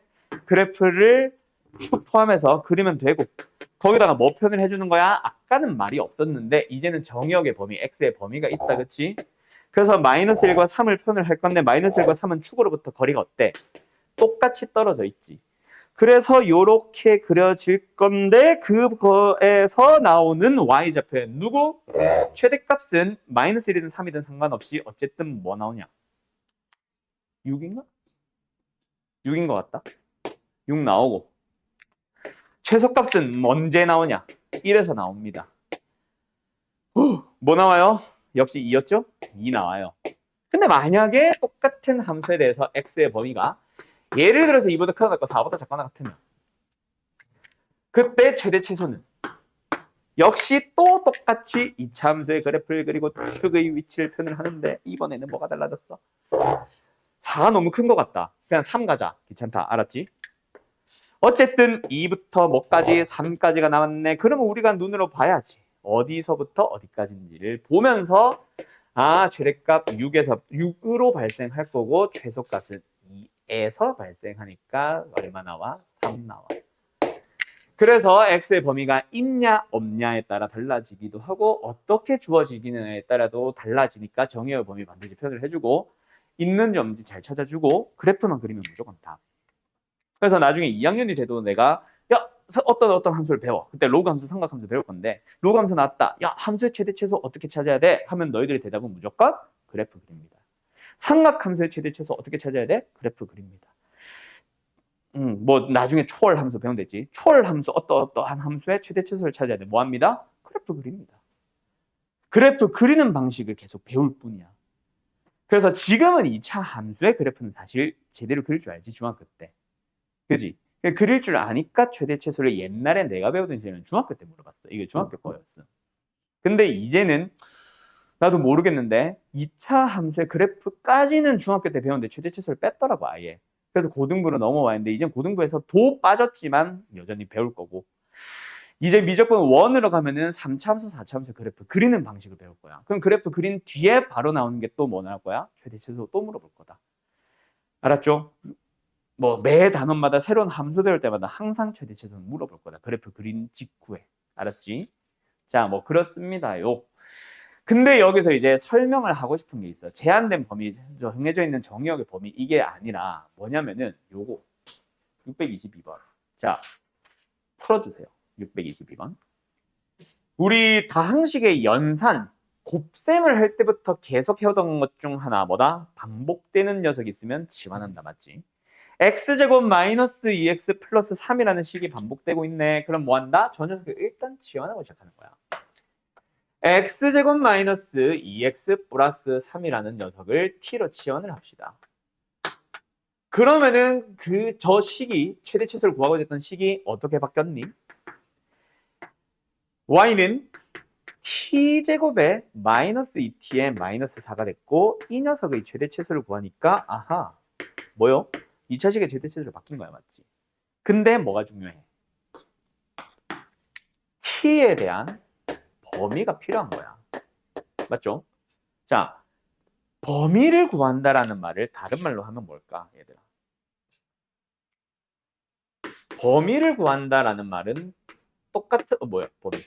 그래프를 축 포함해서 그리면 되고 거기다가 뭐 표현을 해주는 거야? 아까는 말이 없었는데 이제는 정의역의 범위, x의 범위가 있다, 그치? 그래서 마이너스 1과 3을 표현을 할 건데 마이너스 1과 3은 축으로부터 거리가 어때? 똑같이 떨어져 있지. 그래서 요렇게 그려질 건데 그거에서 나오는 y좌표는 누구? 최대값은 마이너스 1이든 3이든 상관없이 어쨌든 뭐 나오냐? 6인가? 6인 것 같다. 6 나오고 최소값은 언제 나오냐? 1에서 나옵니다. 뭐 나와요? 역시 2였죠? 2 나와요. 근데 만약에 똑같은 함수에 대해서 x의 범위가 예를 들어서 2보다 크거나 같고 4보다 작거나 같으면 그때 최대 최소는 역시 또 똑같이 2차 함수의 그래프를 그리고 축의 위치를 표현을 하는데 이번에는 뭐가 달라졌어? 4가 너무 큰 것 같다. 그냥 3 가자. 귀찮다. 알았지? 어쨌든 2부터 뭐까지 3까지가 나왔네. 그러면 우리가 눈으로 봐야지. 어디서부터 어디까지인지를 보면서 최대값 6으로 발생할 거고 최소값은 2에서 발생하니까 얼마 나와? 3 나와. 그래서 x의 범위가 있냐 없냐에 따라 달라지기도 하고 어떻게 주어지기는에 따라도 달라지니까 정의의 범위 반드시 표현을 해주고 있는지 없는지 잘 찾아주고 그래프만 그리면 무조건 답. 그래서 나중에 2학년이 돼도 내가 어떤 함수를 배워. 그때 로그 함수, 삼각 함수 배울 건데 로그 함수 나왔다. 함수의 최대 최소 어떻게 찾아야 돼? 하면 너희들의 대답은 무조건 그래프 그립니다. 삼각 함수의 최대 최소 어떻게 찾아야 돼? 그래프 그립니다. 뭐 나중에 초월 함수 배우면 되지. 초월 함수 어떠한 함수의 최대 최소를 찾아야 돼. 뭐 합니다? 그래프 그립니다. 그래프 그리는 방식을 계속 배울 뿐이야. 그래서 지금은 2차 함수의 그래프는 사실 제대로 그릴 줄 알지, 중학교 때. 그지? 그릴 줄 아니까 최대 최소를 옛날에 내가 배우던 시절은 중학교 때 물어봤어. 이게 중학교 거였어. 근데 이제는 나도 모르겠는데 2차 함수의 그래프까지는 중학교 때 배웠는데 최대 최소를 뺐더라고 아예. 그래서 고등부로 넘어와 있는데 이제 고등부에서 도 빠졌지만 여전히 배울 거고 이제 미적분 1으로 가면은 3차 함수, 4차 함수 그래프 그리는 방식을 배울 거야. 그럼 그래프 그린 뒤에 바로 나오는 게 또 뭐 나올 거야? 최대 최소 또 물어볼 거다. 알았죠? 뭐 매 단원마다 새로운 함수 배울 때마다 항상 최대 최소는 물어볼 거다. 그래프 그린 직후에. 알았지? 자, 뭐 그렇습니다요. 근데 여기서 이제 설명을 하고 싶은 게 있어. 제한된 범위, 정해져 있는 정의역의 범위 이게 아니라 뭐냐면은 요거 622번. 자, 풀어주세요. 622번. 우리 다항식의 연산, 곱셈을 할 때부터 계속 해오던 것 중 하나 뭐다? 반복되는 녀석이 있으면 치환한다. 맞지? x제곱 마이너스 2x 플러스 3이라는 식이 반복되고 있네. 그럼 뭐 한다? 저 녀석을 일단 치환하고 시작하는 거야. x제곱 마이너스 2x 플러스 3이라는 녀석을 t로 치환을 합시다. 그러면은 저 식이 최대 최소를 구하고 있던 식이 어떻게 바뀌었니? y는 t제곱에 마이너스 2t에 마이너스 4가 됐고 이 녀석의 최대 최소를 구하니까 아하 뭐요? 2차식의 최대 최소로 바뀐 거야. 맞지? 근데 뭐가 중요해? t에 대한 범위가 필요한 거야. 맞죠? 자, 범위를 구한다라는 말을 다른 말로 하면 뭘까, 얘들아? 범위를 구한다라는 말은 똑같은 범위.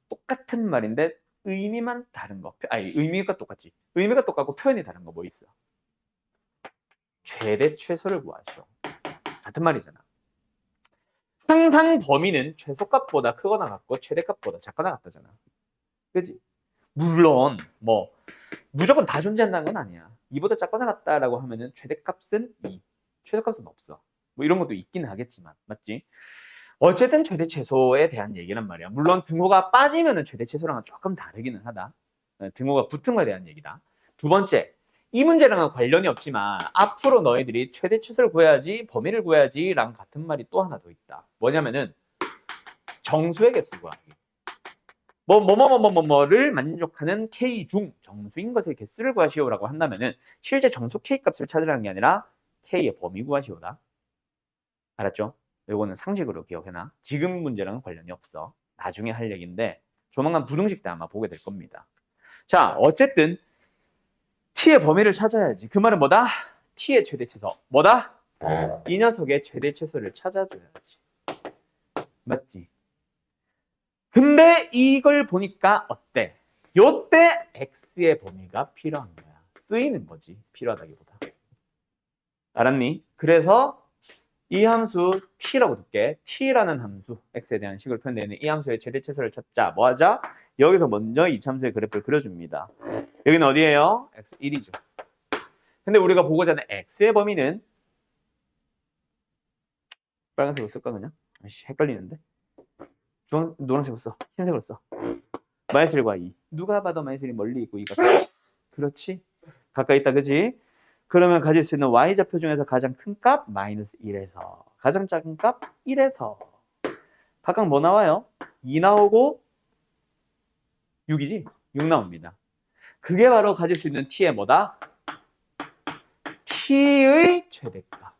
똑같은 말인데 의미만 다른 거. 아니, 의미가 똑같지. 의미가 똑같고 표현이 다른 거 뭐 있어? 최대 최소를 구하시오. 같은 말이잖아. 항상 범위는 최소값보다 크거나 같고 최대값보다 작거나 같다잖아. 그지? 물론 뭐 무조건 다 존재한다는 건 아니야. 2보다 작거나 같다라고 하면은 최대값은 2, 최소값은 없어. 뭐 이런 것도 있긴 하겠지만, 맞지? 어쨌든 최대 최소에 대한 얘기란 말이야. 물론 등호가 빠지면은 최대 최소랑은 조금 다르기는 하다. 등호가 붙은 거에 대한 얘기다. 두 번째, 이 문제랑은 관련이 없지만 앞으로 너희들이 최대 최소를 구해야지, 범위를 구해야지랑 같은 말이 또 하나 더 있다. 뭐냐면은 정수의 개수 구하기. 뭐를 만족하는 K 중 정수인 것의 개수를 구하시오라고 한다면은 실제 정수 K 값을 찾으라는 게 아니라 K의 범위 구하시오다. 알았죠? 요거는 상식으로 기억해놔. 지금 문제랑은 관련이 없어. 나중에 할 얘기인데 조만간 부등식 때 아마 보게 될 겁니다. 자, 어쨌든 T의 범위를 찾아야지. 그 말은 뭐다? T의 최대 최소. 뭐다? 이 녀석의 최대 최소를 찾아줘야지. 맞지? 근데 이걸 보니까 어때? 요때 X의 범위가 필요한 거야. 쓰이는 거지. 필요하다기보다. 알았니? 그래서 이 함수 t라고 둘게. t라는 함수, x에 대한 식으로 표현되는 이 함수의 최대 최소를 찾자. 뭐 하자? 여기서 먼저 이차함수의 그래프를 그려줍니다. 여기는 어디예요? x1이죠. 근데 우리가 보고자 하는 x의 범위는 빨간색으로 쓸까 그냥? 아이씨, 헷갈리는데. 노란색으로 써. 흰색으로 써. 마이너스 1과 2. 누가 봐도 마이너스 1이 멀리 있고 2가 가까이. 그렇지? 가까이 있다, 그지? 그러면 가질 수 있는 y좌표 중에서 가장 큰 값 마이너스 1에서 가장 작은 값 1에서 각각 뭐 나와요? 2 나오고 6이지? 6 나옵니다. 그게 바로 가질 수 있는 t의 뭐다? t의 최대값.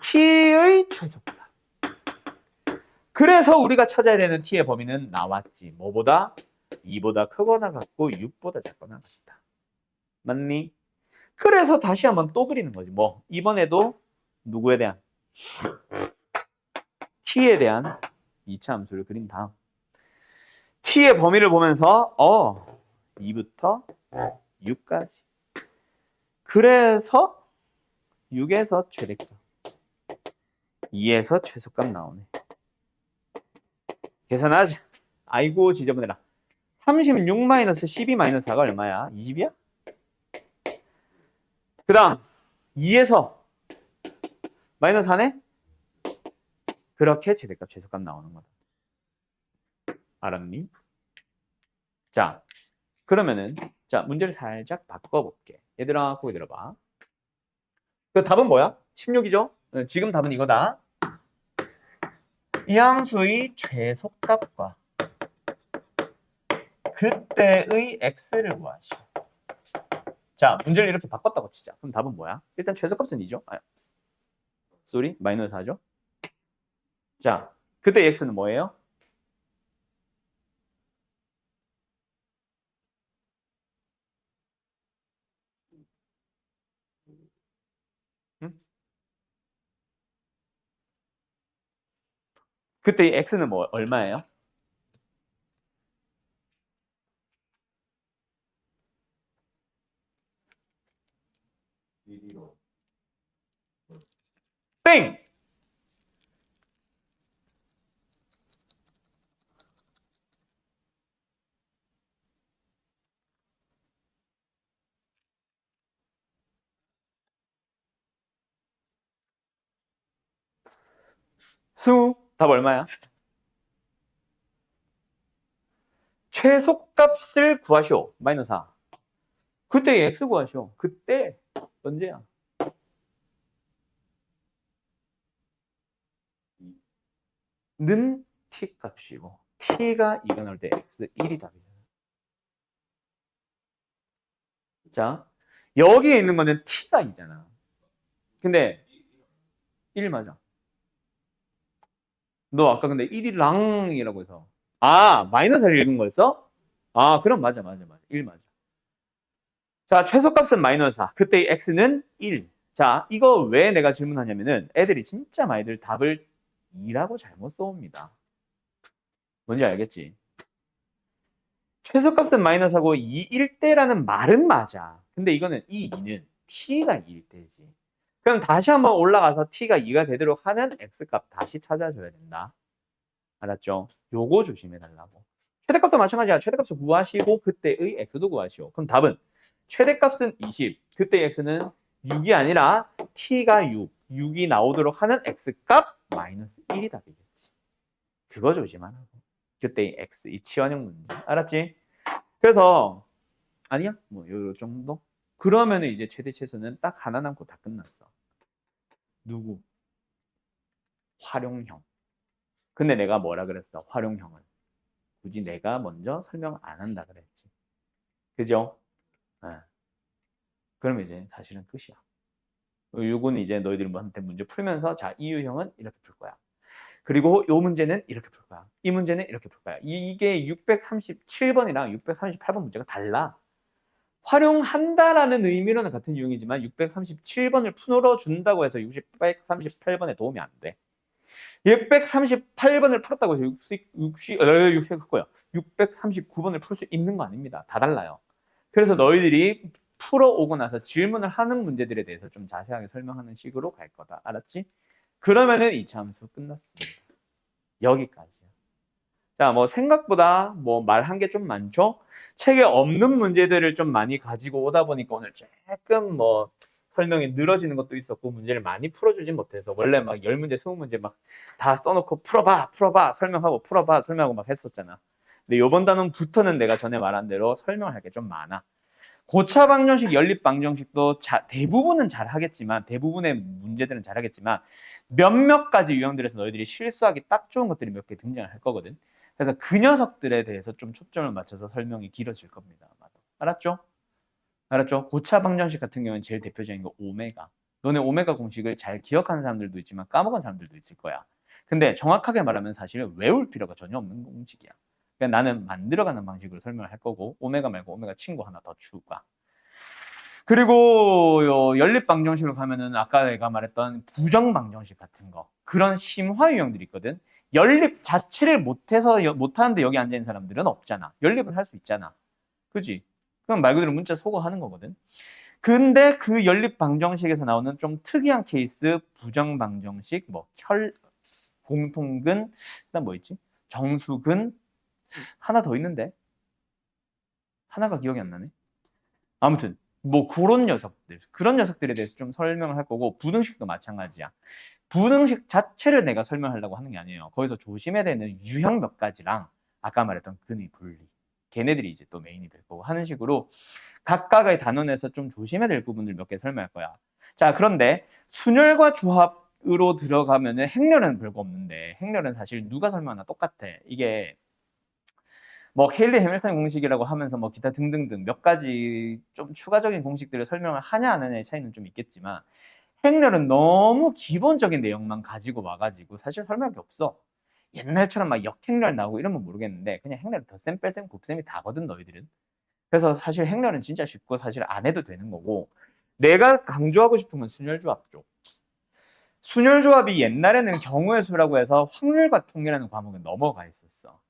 t의 최소값. 그래서 우리가 찾아야 되는 t의 범위는 나왔지. 뭐보다? 2보다 크거나 같고 6보다 작거나 같다. 맞니? 그래서 다시 한번 또 그리는 거지. 뭐 이번에도 누구에 대한? t에 대한 2차 함수를 그린 다음 t의 범위를 보면서 2부터 6까지. 그래서 6에서 최대값, 2에서 최소값 나오네. 계산하자. 아이고 지저분해라. 36-12-4가 얼마야? 20이야? 그 다음 2에서 마이너스 4네? 그렇게 최대값, 최소값 나오는 거다. 알았니? 자, 그러면은 자 문제를 살짝 바꿔볼게. 얘들아, 거기 들어봐. 그 답은 뭐야? 16이죠? 지금 답은 이거다. 이 함수의 최소값과 그때의 x를 구하시오. 자, 문제를 이렇게 바꿨다고 치자. 그럼 답은 뭐야? 일단 최소값은 2죠. 쏘리, 마이너스 4죠. 자, 그때 x는 뭐예요? 응? 그때 x는 뭐 얼마예요? 땡! 답 얼마야? 최소값을 구하시오. 마이너스 4. 그때 x 구하시오. 그때 언제야? 는 t 값이고 t가 2가 나올 때 x 1이 답이잖아. 자, 여기에 있는 거는 t가 2잖아. 근데 1 맞아. 너 아까 근데 1이랑이라고 해서 마이너스를 읽은 거였어? 그럼 맞아. 1 맞아. 자, 최소값은 마이너스 4. 그때 x는 1. 자, 이거 왜 내가 질문하냐면은 애들이 진짜 많이들 답을 2라고 잘못 써옵니다. 뭔지 알겠지? 최소값은 마이너스하고 2일 때라는 말은 맞아. 근데 이거는 이 2는 t가 2일 때지. 그럼 다시 한번 올라가서 t가 2가 되도록 하는 x값 다시 찾아줘야 된다. 알았죠? 요거 조심해 달라고. 최대값도 마찬가지야. 최대값을 구하시고 그때의 x도 구하시오. 그럼 답은 최대값은 20, 그때의 x는 6이 아니라 t가 6, 6이 나오도록 하는 x값 마이너스 1이 답이겠지. 그거 조심하라고. 그때의 x, 이 치환형 문제. 알았지? 그래서 아니야? 뭐 요 정도? 그러면 이제 최대 최소는 딱 하나 남고 다 끝났어. 누구? 활용형. 근데 내가 뭐라 그랬어? 활용형은. 굳이 내가 먼저 설명 안 한다 그랬지. 그죠? 네. 그러면 이제 사실은 끝이야. 요건 이제 너희들한테 문제 풀면서 자, 이 유형은 이렇게 풀 거야. 그리고 요 문제는 이렇게 풀 거야. 이 문제는 이렇게 풀 거야. 이게 637번이랑 638번 문제가 달라. 활용한다라는 의미로는 같은 유형이지만 637번을 풀어준다고 해서 638번에 도움이 안 돼. 638번을 풀었다고 해서 639번을 풀 수 있는 거 아닙니다. 다 달라요. 그래서 너희들이 풀어오고 나서 질문을 하는 문제들에 대해서 좀 자세하게 설명하는 식으로 갈 거다. 알았지? 그러면은 2차 함수 끝났습니다. 여기까지야. 자, 뭐 생각보다 뭐 말한 게 좀 많죠? 책에 없는 문제들을 좀 많이 가지고 오다 보니까 오늘 조금 뭐 설명이 늘어지는 것도 있었고 문제를 많이 풀어주진 못해서 원래 막 10문제, 20문제 막 다 써놓고 풀어봐, 설명하고 풀어봐, 설명하고 막 했었잖아. 근데 요번 단원부터는 내가 전에 말한 대로 설명할 게 좀 많아. 고차 방정식, 연립 방정식도 대부분은 잘 하겠지만 대부분의 문제들은 잘 하겠지만 몇몇 가지 유형들에서 너희들이 실수하기 딱 좋은 것들이 몇 개 등장을 할 거거든. 그래서 그 녀석들에 대해서 좀 초점을 맞춰서 설명이 길어질 겁니다. 알았죠? 알았죠? 고차 방정식 같은 경우는 제일 대표적인 거 오메가. 너네 오메가 공식을 잘 기억하는 사람들도 있지만 까먹은 사람들도 있을 거야. 근데 정확하게 말하면 사실은 외울 필요가 전혀 없는 공식이야. 그냥 나는 만들어가는 방식으로 설명을 할 거고 오메가 말고 오메가 친구 하나 더 추가. 그리고 요 연립 방정식으로 가면은 아까 내가 말했던 부정 방정식 같은 거 그런 심화 유형들이 있거든. 연립 자체를 못하는데 여기 앉아 있는 사람들은 없잖아. 연립은 할 수 있잖아. 그지? 그럼 말 그대로 문자 소거하는 거거든. 근데 그 연립 방정식에서 나오는 좀 특이한 케이스 부정 방정식 뭐 공통근 그다음 뭐 있지? 정수근 하나 더 있는데 하나가 기억이 안 나네. 아무튼 뭐 그런 녀석들 그런 녀석들에 대해서 좀 설명을 할 거고 부등식도 마찬가지야. 부등식 자체를 내가 설명하려고 하는 게 아니에요. 거기서 조심해야 되는 유형 몇 가지랑 아까 말했던 근의 분리 걔네들이 이제 또 메인이 될 거고 하는 식으로 각각의 단원에서 좀 조심해야 될 부분들 몇 개 설명할 거야. 자, 그런데 순열과 조합으로 들어가면은 행렬은 별거 없는데 행렬은 사실 누가 설명하나 똑같아. 이게 뭐 케일리 해밀턴 공식이라고 하면서 뭐 기타 등등등 몇 가지 좀 추가적인 공식들을 설명을 하냐 안 하냐의 차이는 좀 있겠지만 행렬은 너무 기본적인 내용만 가지고 와가지고 사실 설명할 게 없어. 옛날처럼 막 역행렬 나오고 이러면 모르겠는데 그냥 행렬은 덧셈 뺄셈 곱셈이 다거든 너희들은. 그래서 사실 행렬은 진짜 쉽고 사실 안 해도 되는 거고 내가 강조하고 싶은 건 순열조합 쪽. 순열조합이 옛날에는 경우의 수라고 해서 확률과 통계라는 과목에 넘어가 있었어.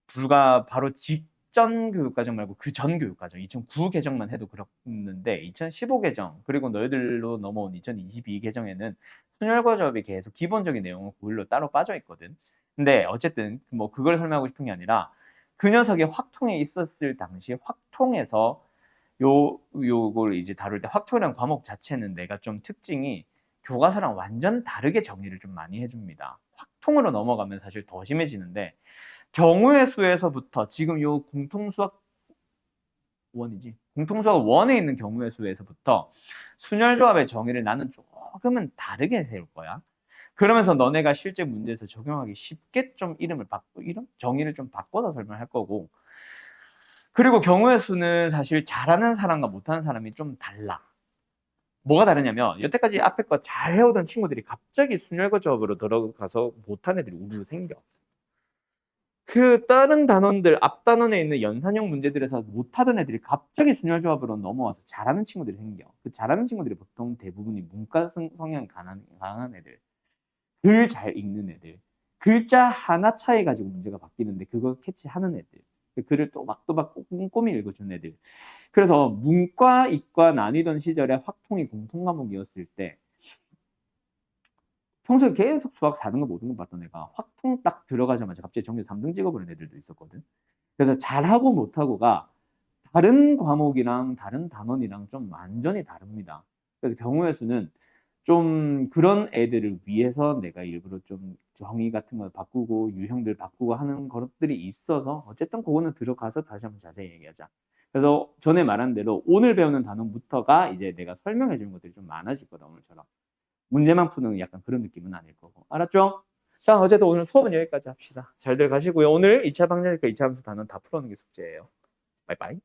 불과 바로 직전 교육과정 말고 그 전 교육과정 2009 개정만 해도 그렇는데 2015 개정 그리고 너희들로 넘어온 2022 개정에는 순열과 조합이 계속 기본적인 내용은 고일로 따로 빠져 있거든. 근데 어쨌든 뭐 그걸 설명하고 싶은 게 아니라 그 녀석이 확통에 있었을 당시 확통에서 요걸 이제 다룰 때 확통이라는 과목 자체는 내가 좀 특징이 교과서랑 완전 다르게 정리를 좀 많이 해줍니다. 확통으로 넘어가면 사실 더 심해지는데 경우의 수에서부터 지금 요 공통수학 원이지. 공통수학 원에 있는 경우의 수에서부터 순열조합의 정의를 나는 조금은 다르게 세울 거야. 그러면서 너네가 실제 문제에서 적용하기 쉽게 좀 정의를 좀 바꿔서 설명할 거고. 그리고 경우의 수는 사실 잘하는 사람과 못하는 사람이 좀 달라. 뭐가 다르냐면 여태까지 앞에 거 잘 해오던 친구들이 갑자기 순열과 조합으로 들어가서 못한 애들이 우르르 생겨. 그 다른 단원들 앞 단원에 있는 연산형 문제들에서 못하던 애들이 갑자기 순열조합으로 넘어와서 잘하는 친구들이 생겨. 그 잘하는 친구들이 보통 대부분이 문과 성향 강한 애들, 글 잘 읽는 애들, 글자 하나 차이 가지고 문제가 바뀌는데 그거 캐치하는 애들, 그 글을 또박또박 꼼꼼히 읽어주는 애들. 그래서 문과, 이과 나뉘던 시절에 확통이 공통 과목이었을 때 평소에 계속 수학 다른 거 모르는 거 봤던 애가 확통 딱 들어가자마자 갑자기 전교 3등 찍어버린 애들도 있었거든. 그래서 잘하고 못하고가 다른 과목이랑 다른 단원이랑 좀 완전히 다릅니다. 그래서 경우의 수는 좀 그런 애들을 위해서 내가 일부러 좀 정의 같은 걸 바꾸고 유형들 바꾸고 하는 것들이 있어서 어쨌든 그거는 들어가서 다시 한번 자세히 얘기하자. 그래서 전에 말한 대로 오늘 배우는 단원부터가 이제 내가 설명해 주는 것들이 좀 많아질 거다 오늘처럼. 문제만 푸는 약간 그런 느낌은 아닐 거고. 알았죠? 자, 어쨌든 오늘 수업은 여기까지 합시다. 잘들 가시고요. 오늘 2차 방정식과 2차 함수 단원 다 풀어놓는 게 숙제예요. 바이바이.